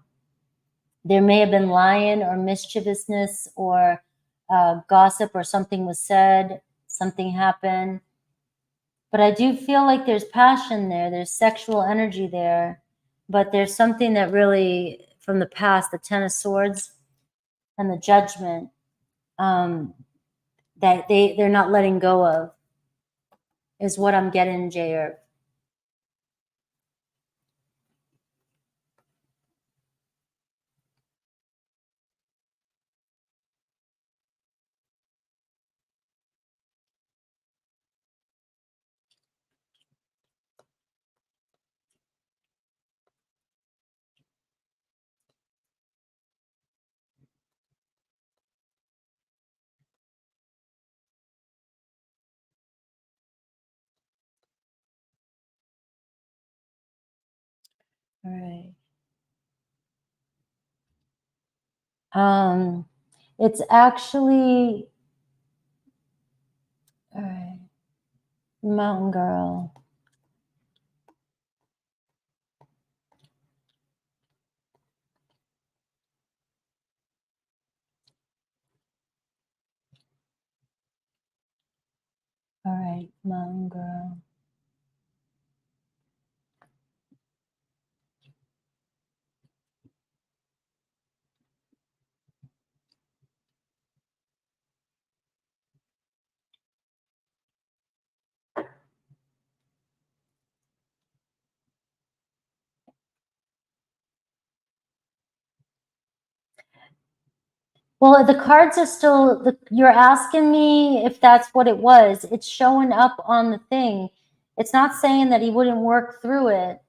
there may have been lying or mischievousness or gossip, or something was said, something happened. But I do feel like there's passion there. There's sexual energy there. But there's something that really, from the past, the Ten of Swords and the Judgment, that they're not letting go of, is what I'm getting, Jair. All right. It's actually, all right, Mountain Girl. All right, Mountain Girl. Well, the cards are still, you're asking me if that's what it was. It's showing up on the thing. It's not saying that he wouldn't work through it.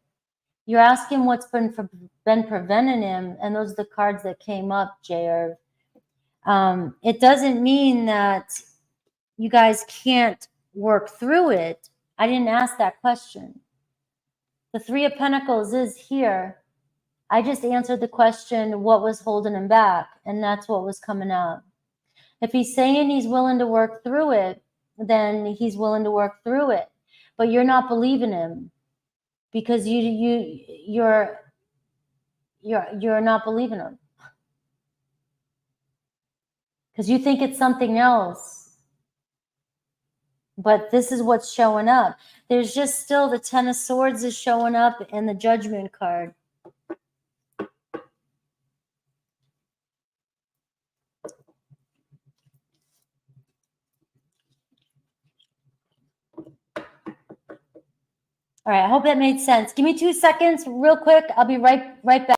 You're asking what's been preventing him, and those are the cards that came up, Jair. It doesn't mean that you guys can't work through it. I didn't ask that question. The Three of Pentacles is here. I just answered the question, what was holding him back? And that's what was coming up. If he's saying he's willing to work through it, then he's willing to work through it. But you're not believing him, because you're not believing him, because you think it's something else. But this is what's showing up. There's just still the Ten of Swords is showing up, and the Judgment card. All right, I hope that made sense. Give me 2 seconds real quick. I'll be right back.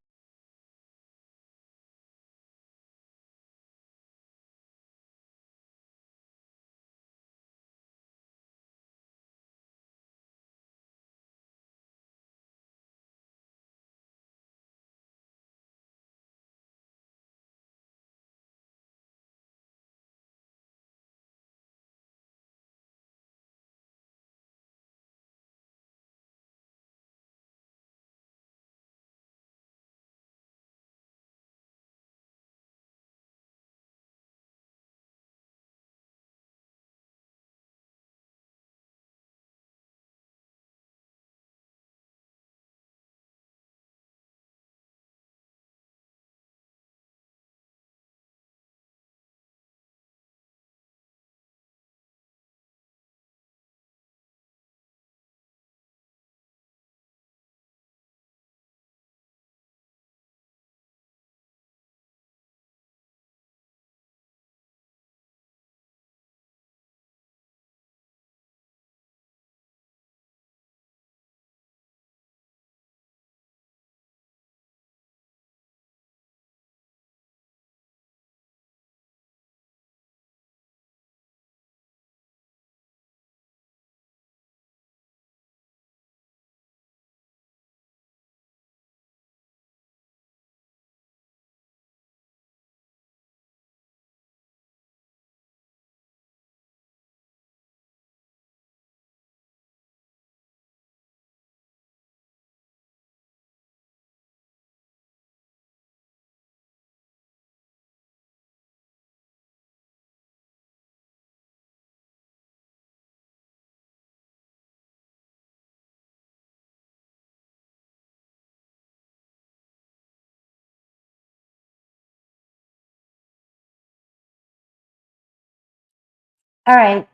All right.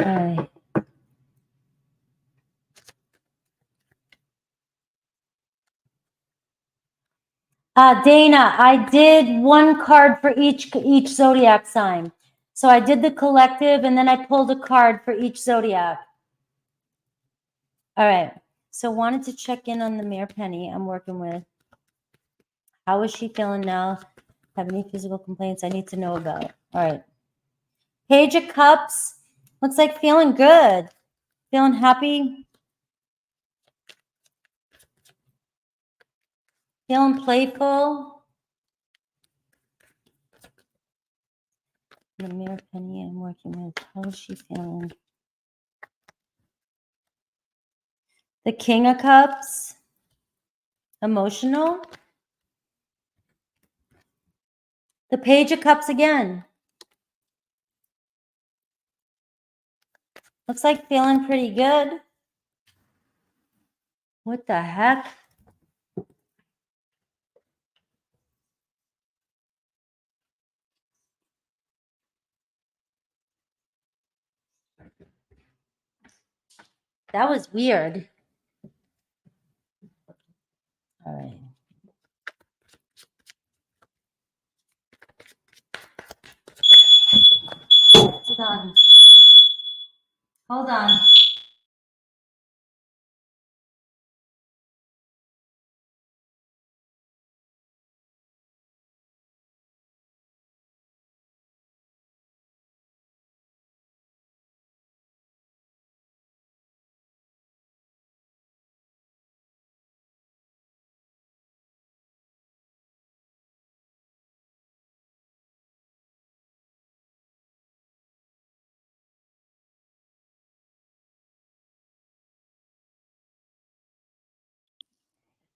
All right. Dana, I did one card for each zodiac sign. So I did the collective, and then I pulled a card for each zodiac. All right. So wanted to check in on the Mayor Penny I'm working with. How is she feeling now? Have any physical complaints I need to know about? All right. Page of Cups. Looks like feeling good. Feeling happy. Feeling playful. The Mayor Penny I'm working with. How is she feeling? The King of Cups. Emotional. The Page of Cups again. Looks like feeling pretty good. What the heck? That was weird. All right. Hold on. Hold on.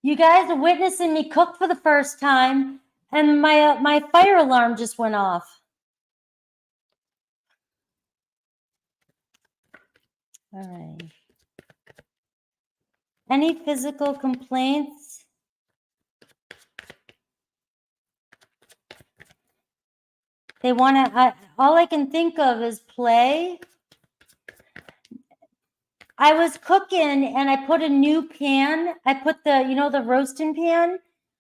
You guys are witnessing me cook for the first time, and my fire alarm just went off. All right. Any physical complaints? They want to, all I can think of is play. I was cooking and I put a new pan. I put the, the roasting pan.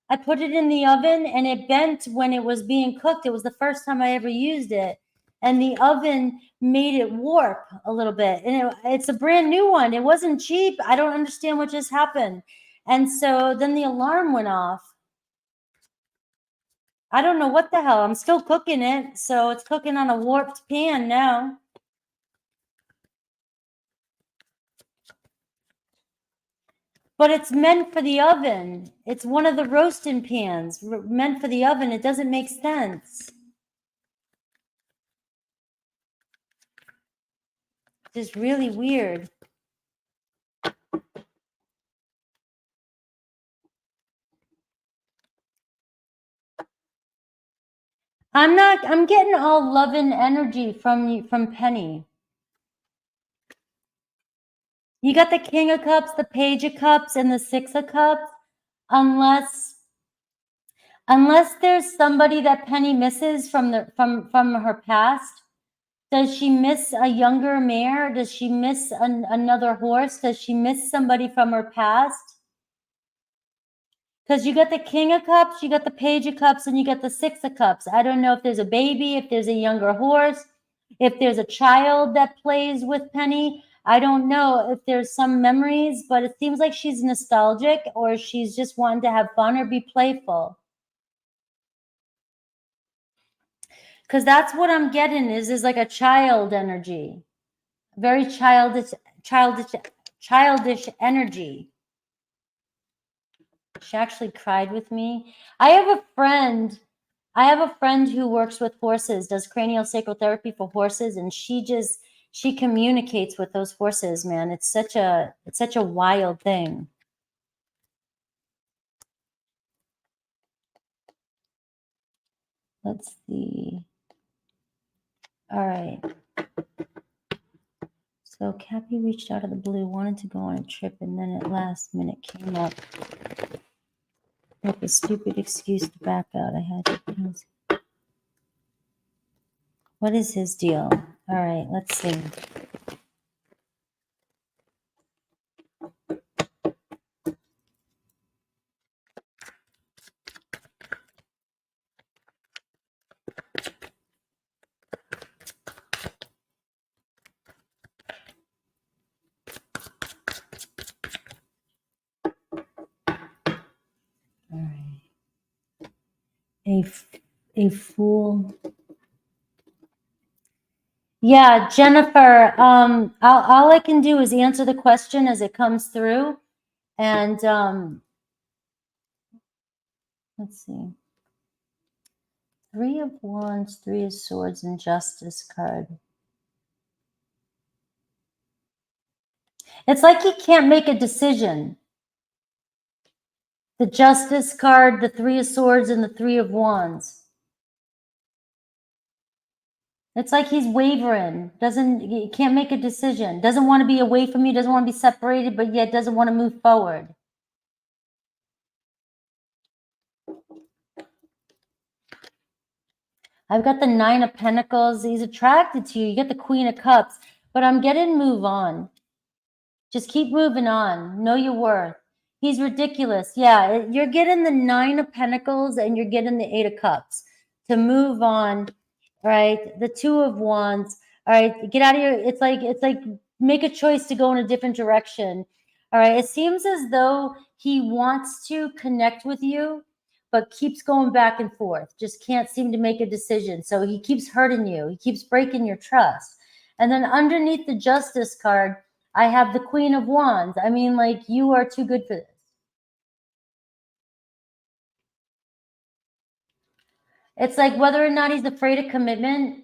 I put it in the oven and it bent when it was being cooked. It was the first time I ever used it. And the oven made it warp a little bit. And it's a brand new one. It wasn't cheap. I don't understand what just happened. And so then the alarm went off. I don't know what the hell. I'm still cooking it. So it's cooking on a warped pan now. But it's meant for the oven. It's one of the roasting pans meant for the oven. It doesn't make sense. It's really weird. I'm getting all love and energy from Penny. You got the King of Cups, the Page of Cups, and the Six of Cups. Unless there's somebody that Penny misses from her past. Does she miss a younger mare? Does she miss another horse? Does she miss somebody from her past? Because you got the King of Cups, you got the Page of Cups, and you got the Six of Cups. I don't know if there's a baby, if there's a younger horse, if there's a child that plays with Penny. I don't know if there's some memories, but it seems like she's nostalgic or she's just wanting to have fun or be playful. Because that's what I'm getting is like a child energy, very childish energy. She actually cried with me. I have a friend who works with horses, does cranial sacral therapy for horses, and she communicates with those horses, man. It's such a wild thing. Let's see. All right. So Cappy reached out of the blue, wanted to go on a trip, and then at last minute came up Like a stupid excuse to back out. I had it. What is his deal? All right, let's see. All right. A fool. Yeah, Jennifer, all I can do is answer the question as it comes through. And let's see. 3 of Wands, 3 of Swords, and Justice card. It's like he can't make a decision. The Justice card, the 3 of Swords, and the 3 of Wands. It's like he's wavering, he can't make a decision, doesn't want to be away from you, doesn't want to be separated, but yet doesn't want to move forward. I've got the 9 of Pentacles. He's attracted to you. You get the Queen of Cups, but I'm getting move on. Just keep moving on. Know your worth. He's ridiculous. Yeah, you're getting the 9 of Pentacles and you're getting the 8 of Cups to move on. Right, the 2 of Wands. All right, get out of here. It's like make a choice to go in a different direction. All right, it seems as though he wants to connect with you, but keeps going back and forth. Just can't seem to make a decision. So he keeps hurting you. He keeps breaking your trust. And then underneath the Justice card, I have the Queen of Wands. I mean, like, you are too good for this. It's like whether or not he's afraid of commitment.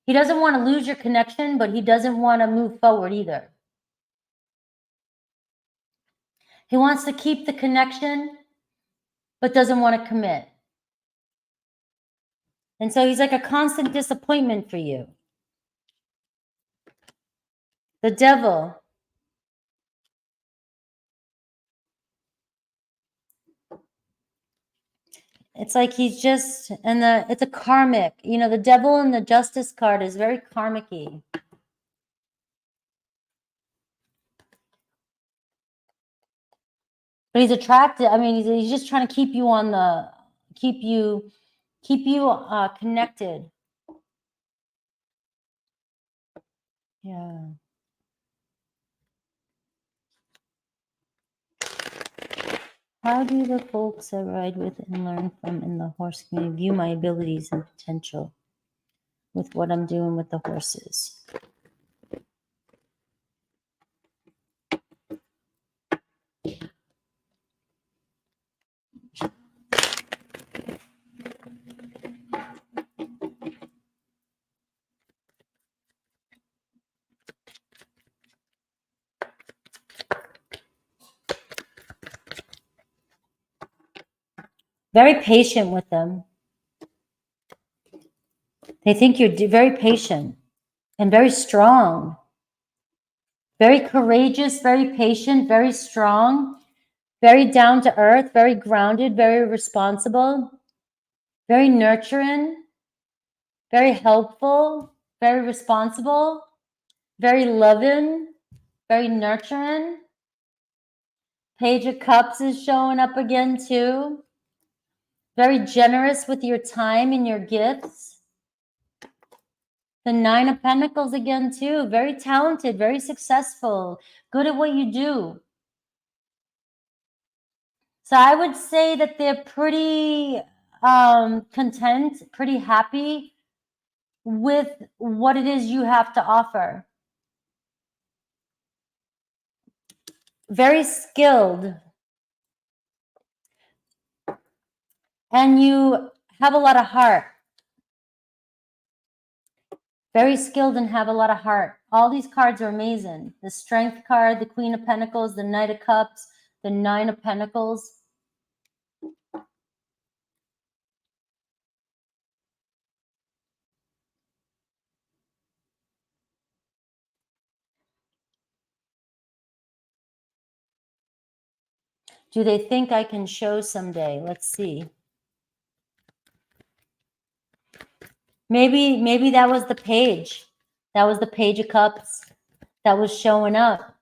He doesn't want to lose your connection, but he doesn't want to move forward either. He wants to keep the connection, but doesn't want to commit. And so he's like a constant disappointment for you. The Devil. It's like he's just, it's a karmic. You know, the Devil and the Justice card is very karmic-y. But he's attracted. I mean, he's just trying to keep you on the, keep you connected. Yeah. How do the folks I ride with and learn from in the horse community view my abilities and potential with what I'm doing with the horses? Very patient with them. They think you're very patient and very strong. Very courageous, very patient, very strong, very down to earth, very grounded, very responsible, very nurturing, very helpful, very responsible, very loving, very nurturing. Page of Cups is showing up again too. Very generous with your time and your gifts. The 9 of Pentacles again too. Very talented, very successful, good at what you do. So I would say that they're pretty content, pretty happy with what it is you have to offer. Very skilled. And you have a lot of heart. Very skilled and have a lot of heart. All these cards are amazing. The Strength card, the Queen of Pentacles, the Knight of Cups, the 9 of Pentacles. Do they think I can show someday? Let's see. Maybe that was the page. That was the Page of Cups that was showing up.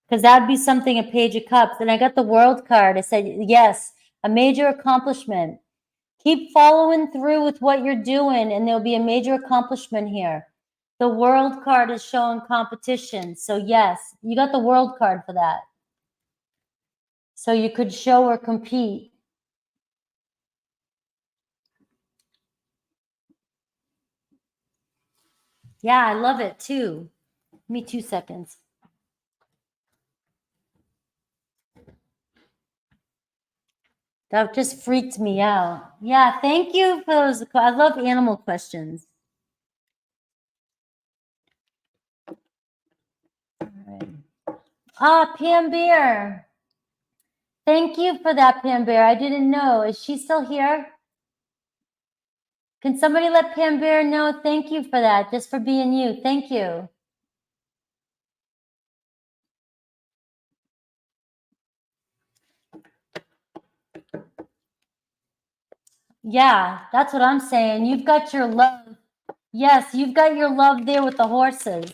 Because that would be something, a Page of Cups. And I got the World card. I said, yes, a major accomplishment. Keep following through with what you're doing, and there'll be a major accomplishment here. The World card is showing competition. So yes, you got the World card for that. So you could show or compete. Yeah, I love it too. Give me 2 seconds. That just freaked me out. Yeah, thank you for those. I love animal questions. All right. Ah, Pam Bear. Thank you for that, Pam Bear. I didn't know. Is she still here? Can somebody let Pam Bear know? Thank you for that, just for being you. Thank you. Yeah, that's what I'm saying. You've got your love. Yes, you've got your love there with the horses.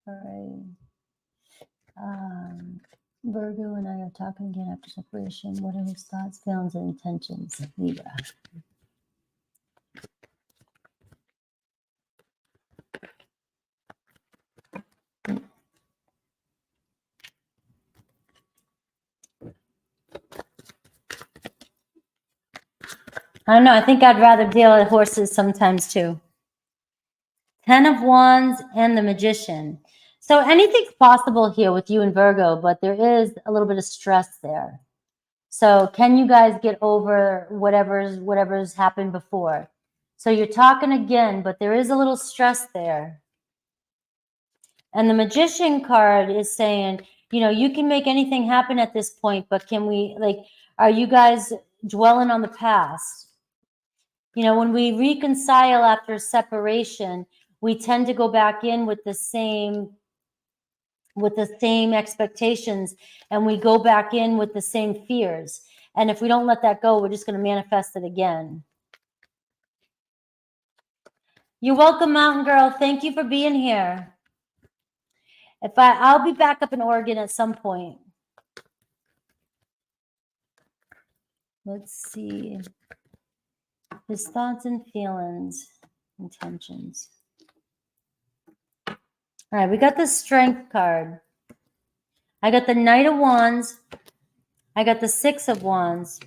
All right. Virgo and I are talking again after separation. What are his thoughts, feelings, and intentions? Libra. I don't know. I think I'd rather deal with horses sometimes too. 10 of Wands and the Magician. So anything's possible here with you and Virgo, but there is a little bit of stress there. So can you guys get over whatever's happened before? So you're talking again, but there is a little stress there. And the Magician card is saying, you know, you can make anything happen at this point, but can we, like, are you guys dwelling on the past? You know, when we reconcile after separation, we tend to go back in with the same expectations, and we go back in with the same fears. And if we don't let that go, we're just going to manifest it again. You're welcome, Mountain Girl. Thank you for being here. I'll be back up in Oregon at some point. Let's see. His thoughts and feelings, intentions. All right, we got the Strength card. I got the Knight of Wands. I got the Six of Wands.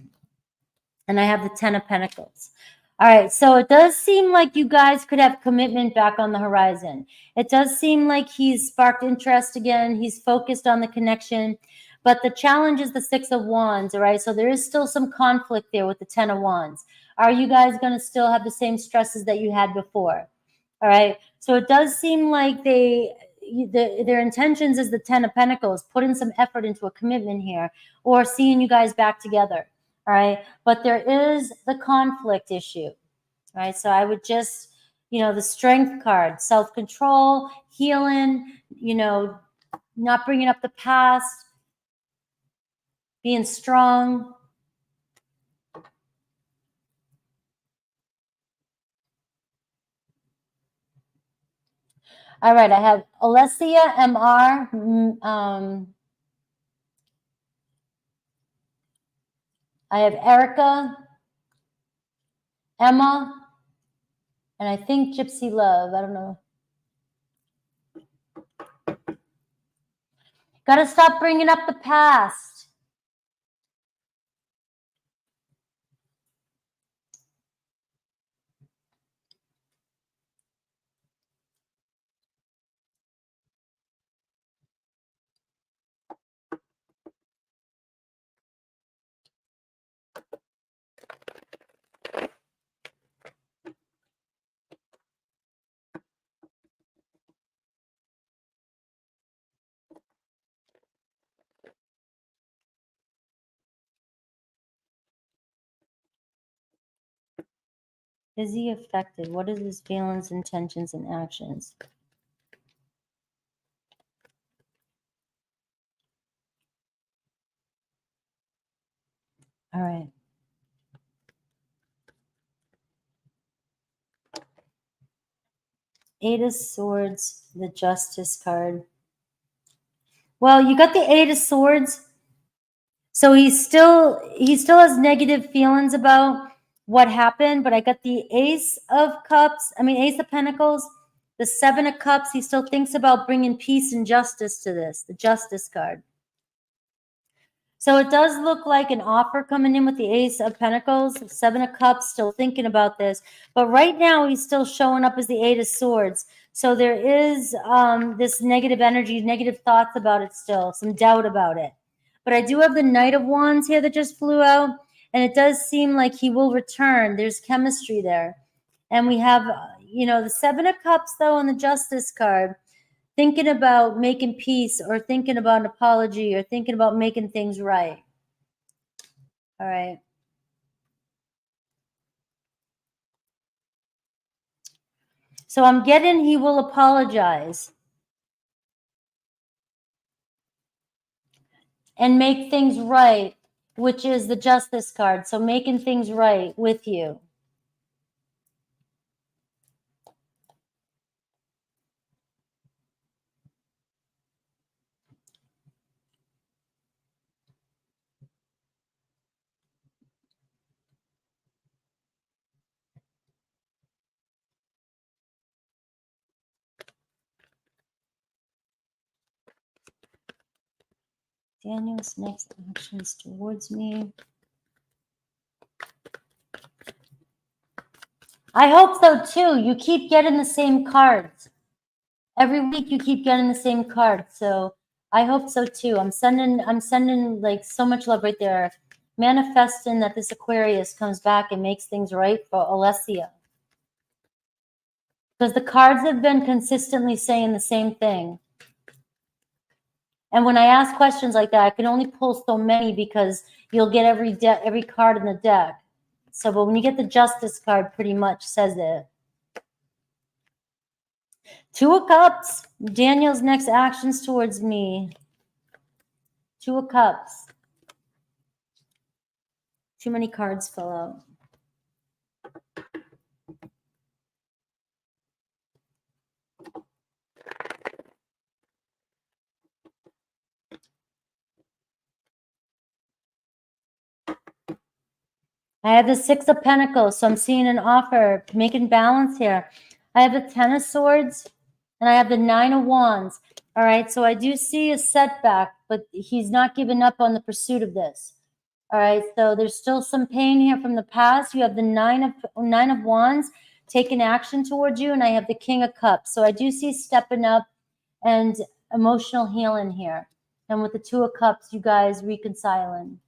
And I have the 10 of Pentacles. All right, so it does seem like you guys could have commitment back on the horizon. It does seem like he's sparked interest again. He's focused on the connection. But the challenge is the Six of Wands, all right? So there is still some conflict there with the 10 of Wands. Are you guys going to still have the same stresses that you had before? All right, so it does seem like their intentions is the 10 of Pentacles, putting some effort into a commitment here, or seeing you guys back together. All right, but there is the conflict issue. All right, so I would just, you know, the Strength card, self-control, healing, you know, not bringing up the past, being strong. All right, I have Alessia MR. I have Erica, Emma, and I think Gypsy Love. I don't know. Got to stop bringing up the past. Is he affected? What is his feelings, intentions, and actions? All right. Eight of Swords, the Justice card. Well, you got the Eight of Swords. So he still has negative feelings about what happened, but I got the Ace of Pentacles, the Seven of Cups. He still thinks about bringing peace and justice to this, the Justice card. So it does look like an offer coming in with the Ace of Pentacles, Seven of Cups, still thinking about this. But right now he's still showing up as the Eight of Swords. So there is this negative energy, negative thoughts about it still, some doubt about it. But I do have the Knight of Wands here that just flew out, and it does seem like he will return. There's chemistry there. And we have, the Seven of Cups, though, on the Justice card, thinking about making peace or thinking about an apology or thinking about making things right. All right. So I'm getting he will apologize and make things right, which is the Justice card. So making things right with you. Daniel's next actions towards me. I hope so too. You keep getting the same cards. Every week you keep getting the same cards. So I hope so too. I'm sending like so much love right there. Manifesting that this Aquarius comes back and makes things right for Alessia. Because the cards have been consistently saying the same thing. And when I ask questions like that, I can only pull so many because you'll get every card in the deck. So, but when you get the Justice card, pretty much says it. Two of Cups. Daniel's next actions towards me. Two of Cups. Too many cards fell out. I have the Six of Pentacles, so I'm seeing an offer, making balance here. I have the Ten of Swords, and I have the Nine of Wands. All right, so I do see a setback, but he's not giving up on the pursuit of this. All right, so there's still some pain here from the past. You have the Nine of Wands taking action towards you, and I have the King of Cups. So I do see stepping up and emotional healing here. And with the Two of Cups, you guys reconciling.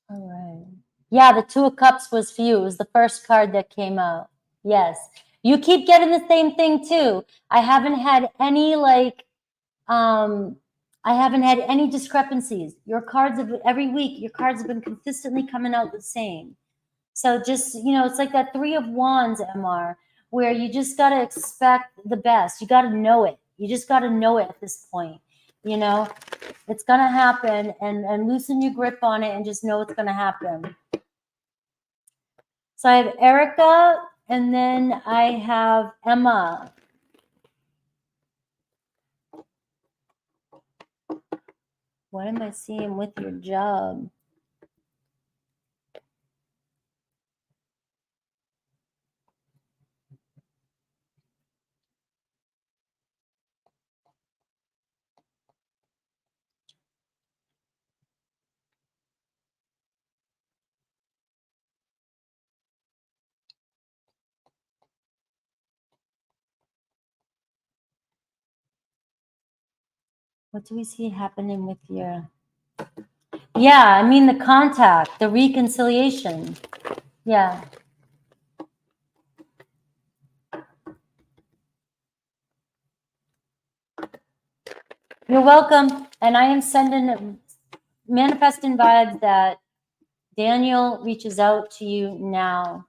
All right. Yeah, the Two of Cups was for you. It was the first card that came out. Yes. You keep getting the same thing too. I haven't had any I haven't had any discrepancies. Your cards have every week, your cards have been consistently coming out the same. So just, it's like that Three of Wands, MR, where you just got to expect the best. You got to know it. You just got to know it at this point. It's going to happen, and loosen your grip on it and just know it's going to happen. So I have Erica, and then I have Emma. What am I seeing with your job? What do we see happening with your... Yeah, I mean the contact, the reconciliation. Yeah. You're welcome. And I am sending manifesting vibes that Daniel reaches out to you now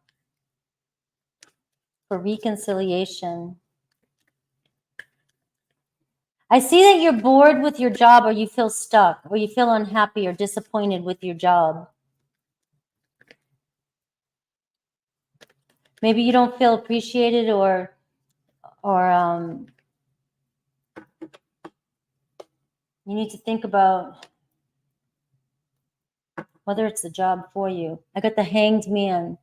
for reconciliation. I see that you're bored with your job, or you feel stuck, or you feel unhappy or disappointed with your job. Maybe you don't feel appreciated, or you need to think about whether it's the job for you. I got the Hanged Man.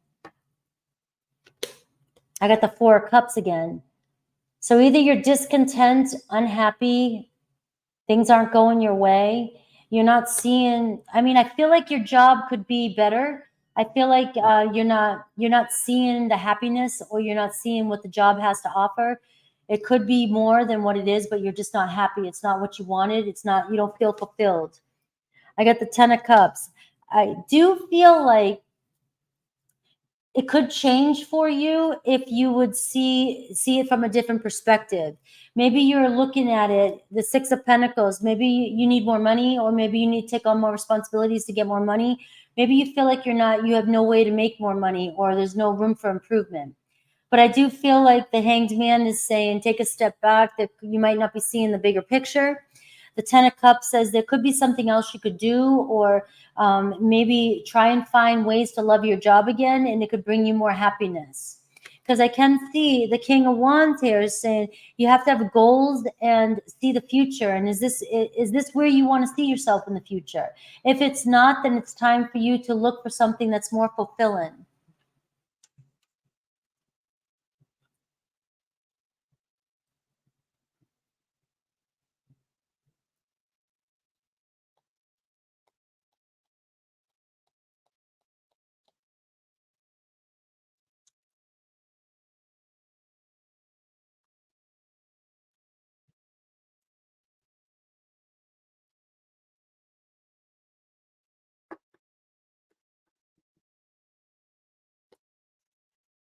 I got the Four of Cups again. So either you're discontent, unhappy, things aren't going your way. You're not seeing, I mean, I feel like your job could be better. I feel like you're not seeing the happiness, or you're not seeing what the job has to offer. It could be more than what it is, but you're just not happy. It's not what you wanted. It's not, you don't feel fulfilled. I got the Ten of Cups. I do feel like it could change for you if you would see it from a different perspective. Maybe you're looking at it, the Six of Pentacles, maybe you need more money, or maybe you need to take on more responsibilities to get more money. Maybe you feel like you have no way to make more money, or there's no room for improvement. But I do feel like the Hanged Man is saying, take a step back, that you might not be seeing the bigger picture. The Ten of Cups says there could be something else you could do, or maybe try and find ways to love your job again, and it could bring you more happiness. Because I can see the King of Wands here is saying you have to have goals and see the future. And is this where you want to see yourself in the future? If it's not, then it's time for you to look for something that's more fulfilling.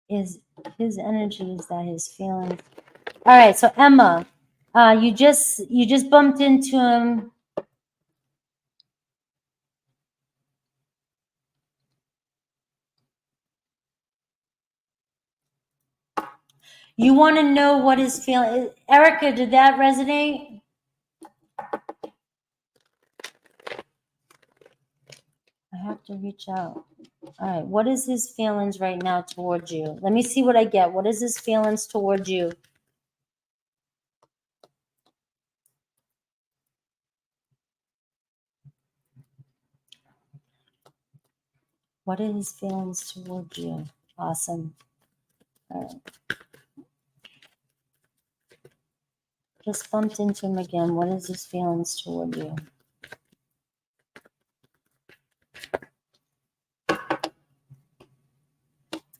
Is his energy, is that his feeling? All right, so Emma, you just bumped into him. You want to know what his feeling. Erica, did that resonate? I have to reach out. All right, what is his feelings right now towards you? Let me see what I get. What is his feelings towards you? What are his feelings towards you? Awesome. All right. Just bumped into him again. What is his feelings toward you?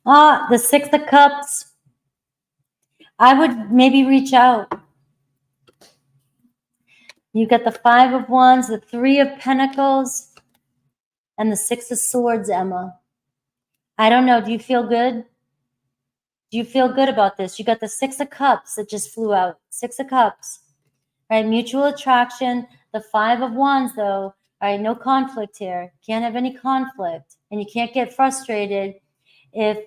The Six of Cups. I would maybe reach out. You get the Five of Wands, the Three of Pentacles, and the Six of Swords, Emma. I don't know. Do you feel good? Do you feel good about this? You got the Six of Cups that just flew out. Six of Cups. All right, mutual attraction. The Five of Wands, though. All right, no conflict here. Can't have any conflict. And you can't get frustrated if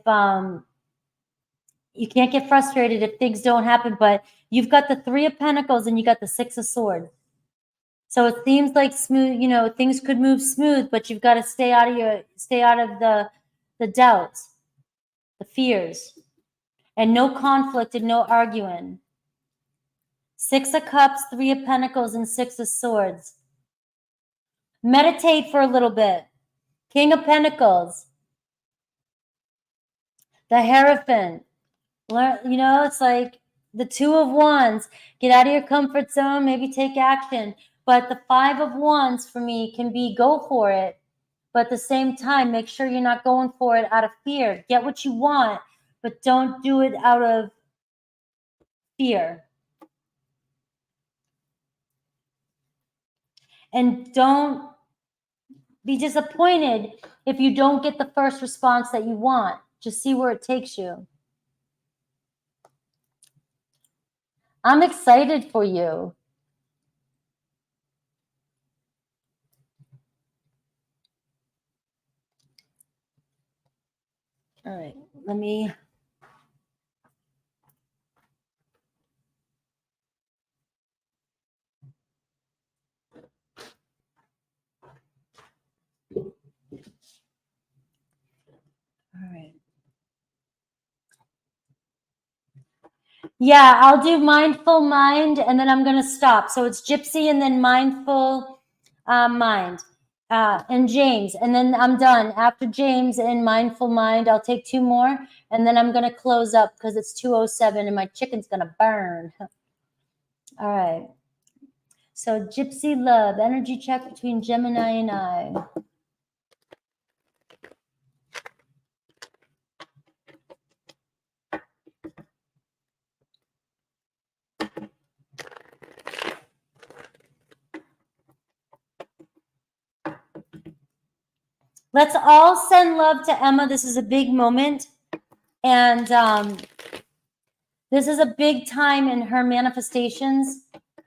things don't happen. But you've got the Three of Pentacles and you got the Six of Swords. So it seems like smooth, things could move smooth, but you've got to stay out of the doubts, the fears, and no conflict and no arguing. Six of Cups, Three of Pentacles, and Six of Swords. Meditate for a little bit. King of Pentacles. The Hierophant. Learn, it's like the Two of Wands. Get out of your comfort zone, maybe take action. But the Five of Wands for me can be go for it. But at the same time, make sure you're not going for it out of fear. Get what you want, but don't do it out of fear. And don't be disappointed if you don't get the first response that you want. Just see where it takes you. I'm excited for you. All right, let me... Yeah, I'll do mindful mind and then I'm going to stop. So it's Gypsy and then mindful mind and James. And then I'm done. After James and mindful mind, I'll take 2 more and then I'm going to close up because it's 2:07 and my chicken's going to burn. All right. So Gypsy Love, energy check between Gemini and I. Let's all send love to Emma. This is a big moment. And this is a big time in her manifestations.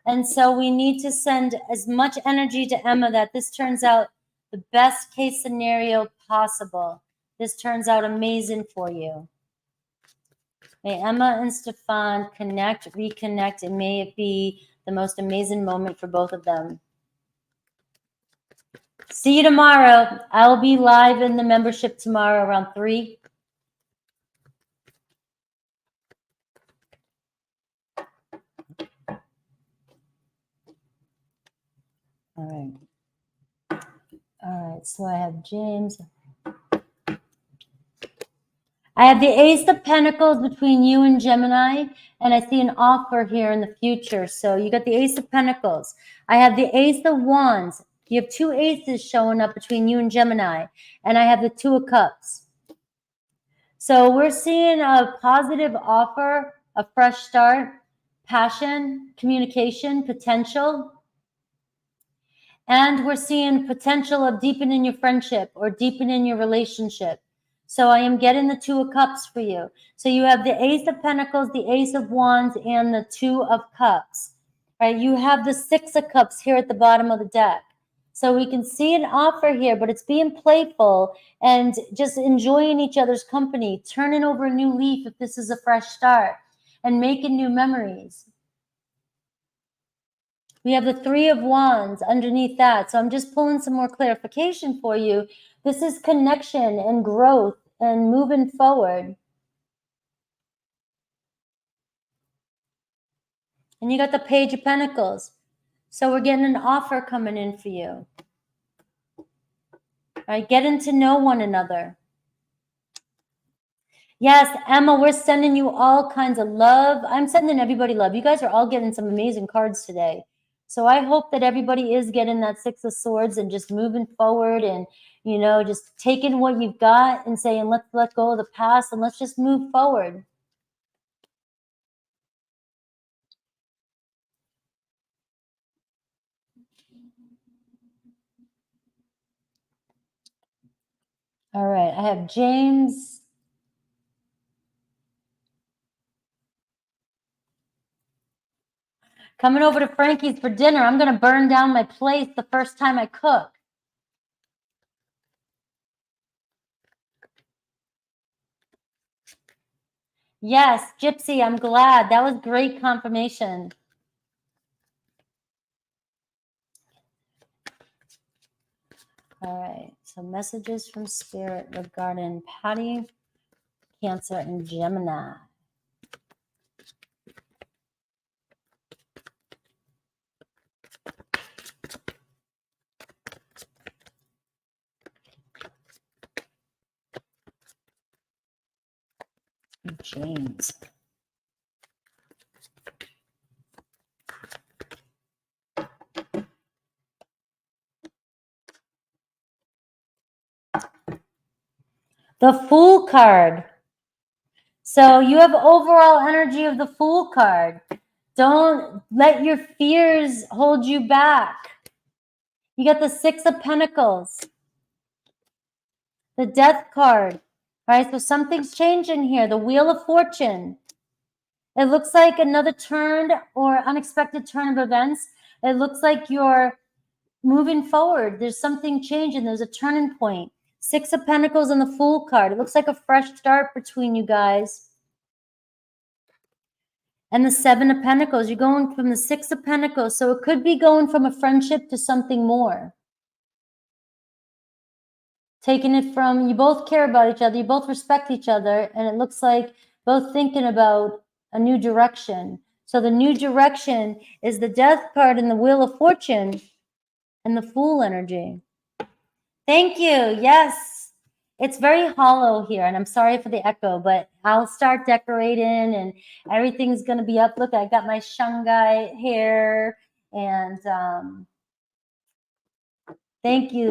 And so we need to send as much energy to Emma that this turns out the best case scenario possible. This turns out amazing for you. May Emma and Stefan connect, reconnect, and may it be the most amazing moment for both of them. See you tomorrow. I'll be live in the membership tomorrow around 3. All right, so I have James. I have the Ace of Pentacles between you and Gemini, and I see an offer here in the future. So you got the Ace of Pentacles. I have the Ace of Wands. You have 2 aces showing up between you and Gemini, and I have the 2 of Cups. So we're seeing a positive offer, a fresh start, passion, communication, potential. And we're seeing potential of deepening your friendship or deepening your relationship. So I am getting the 2 of Cups for you. So you have the Ace of Pentacles, the Ace of Wands, and the 2 of Cups. Right? You have the 6 of Cups here at the bottom of the deck. So we can see an offer here, but it's being playful and just enjoying each other's company, turning over a new leaf if this is a fresh start, and making new memories. We have the 3 of Wands underneath that. So I'm just pulling some more clarification for you. This is connection and growth and moving forward. And you got the Page of Pentacles. So we're getting an offer coming in for you. All right, getting to know one another. Yes, Emma, we're sending you all kinds of love. I'm sending everybody love. You guys are all getting some amazing cards today. So I hope that everybody is getting that 6 of Swords and just moving forward and, you know, just taking what you've got and saying, let's let go of the past and let's just move forward. All right, I have James. Coming over to Frankie's for dinner. I'm going to burn down my place the first time I cook. Yes, Gypsy, I'm glad. That was great confirmation. All right, so messages from Spirit regarding Patty, Cancer, and Gemini. James. The Fool card. So you have overall energy of the Fool card. Don't let your fears hold you back. You got the 6 of Pentacles. The Death card. All right, so something's changing here. The Wheel of Fortune. It looks like another turn or unexpected turn of events. It looks like you're moving forward. There's something changing. There's a turning point. 6 of Pentacles and the Fool card. It looks like a fresh start between you guys. And the 7 of Pentacles. You're going from the 6 of Pentacles. So it could be going from a friendship to something more. Taking it from, you both care about each other. You both respect each other. And it looks like both thinking about a new direction. So the new direction is the Death card in the Wheel of Fortune and the Fool energy. Thank you. Yes. It's very hollow here, and I'm sorry for the echo, but I'll start decorating and everything's going to be up. Look, I got my shungai hair, and thank you.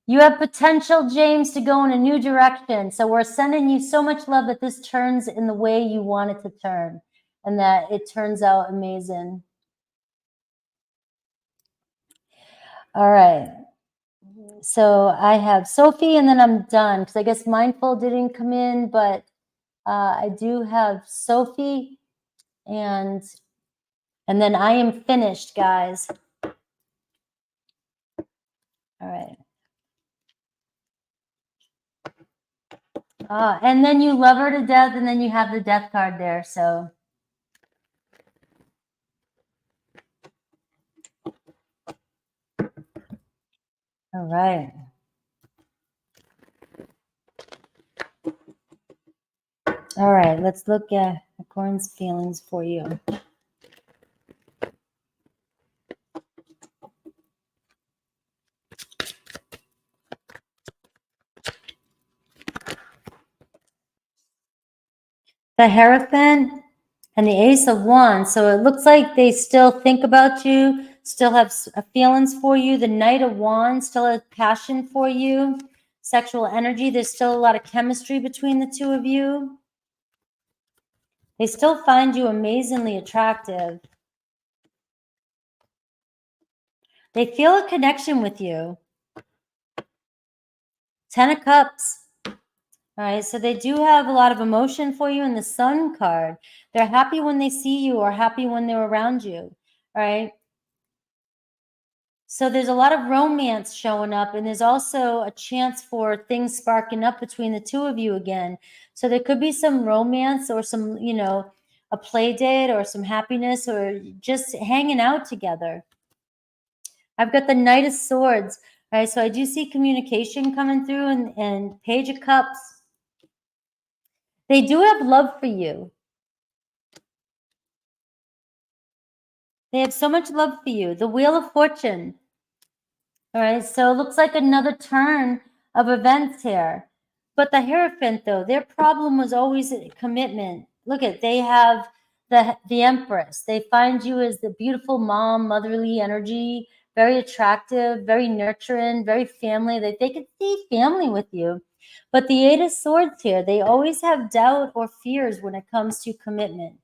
You have potential, James, to go in a new direction. So we're sending you so much love that this turns in the way you want it to turn and that it turns out amazing. All right. So I have Sophie, and then I'm done because I guess Mindful didn't come in, but I do have Sophie, and then I am finished, guys. All right. And then you love her to death, and then you have the Death card there. So all right. All right, let's look at Acorn's feelings for you. The Hierophant and the Ace of Wands. So it looks like they still think about you, still have feelings for you. The Knight of Wands still has passion for you, sexual energy. There's still a lot of chemistry between the two of you. They still find you amazingly attractive. They feel a connection with you. 10 of Cups. All right, so they do have a lot of emotion for you in the Sun card. They're happy when they see you or happy when they're around you. All right. So there's a lot of romance showing up, and there's also a chance for things sparking up between the two of you again. So there could be some romance or some, you know, a play date or some happiness or just hanging out together. I've got the Knight of Swords, right? So I do see communication coming through, and Page of Cups. They do have love for you. They have so much love for you. The Wheel of Fortune. All right, so it looks like another turn of events here. But the Hierophant, though, their problem was always commitment. Look at, they have the Empress. They find you as the beautiful mom, motherly energy, very attractive, very nurturing, very family. They could see family with you. But the Eight of Swords here, they always have doubt or fears when it comes to commitment.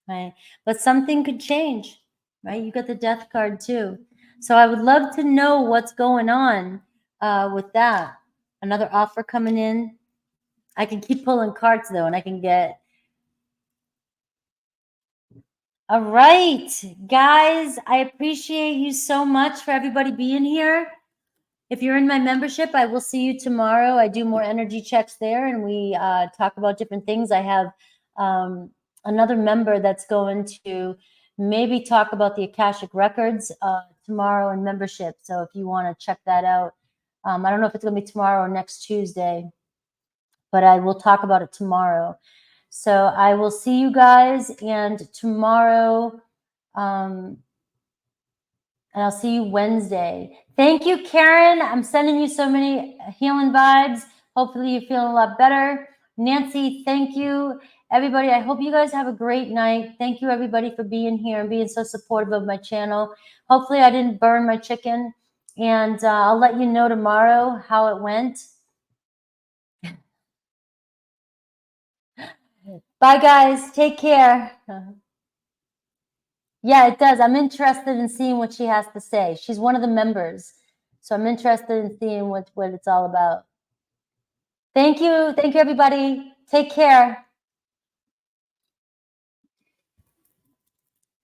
Right? But something could change, right? You got the Death card too. So I would love to know what's going on with that. Another offer coming in. I can keep pulling cards though, and I can get. All right, guys, I appreciate you so much for everybody being here. If you're in my membership, I will see you tomorrow. I do more energy checks there, and we talk about different things. I have another member that's going to maybe talk about the Akashic Records tomorrow in membership. So if you want to check that out, I don't know if it's going to be tomorrow or next Tuesday, but I will talk about it tomorrow. So I will see you guys, and tomorrow, and I'll see you Wednesday. Thank you, Karen. I'm sending you so many healing vibes. Hopefully you're feeling a lot better. Nancy, thank you. Everybody, I hope you guys have a great night. Thank you, everybody, for being here and being so supportive of my channel. Hopefully I didn't burn my chicken. And I'll let you know tomorrow how it went. Bye, guys. Take care. Yeah, it does. I'm interested in seeing what she has to say. She's one of the members. So I'm interested in seeing what it's all about. Thank you. Thank you, everybody. Take care.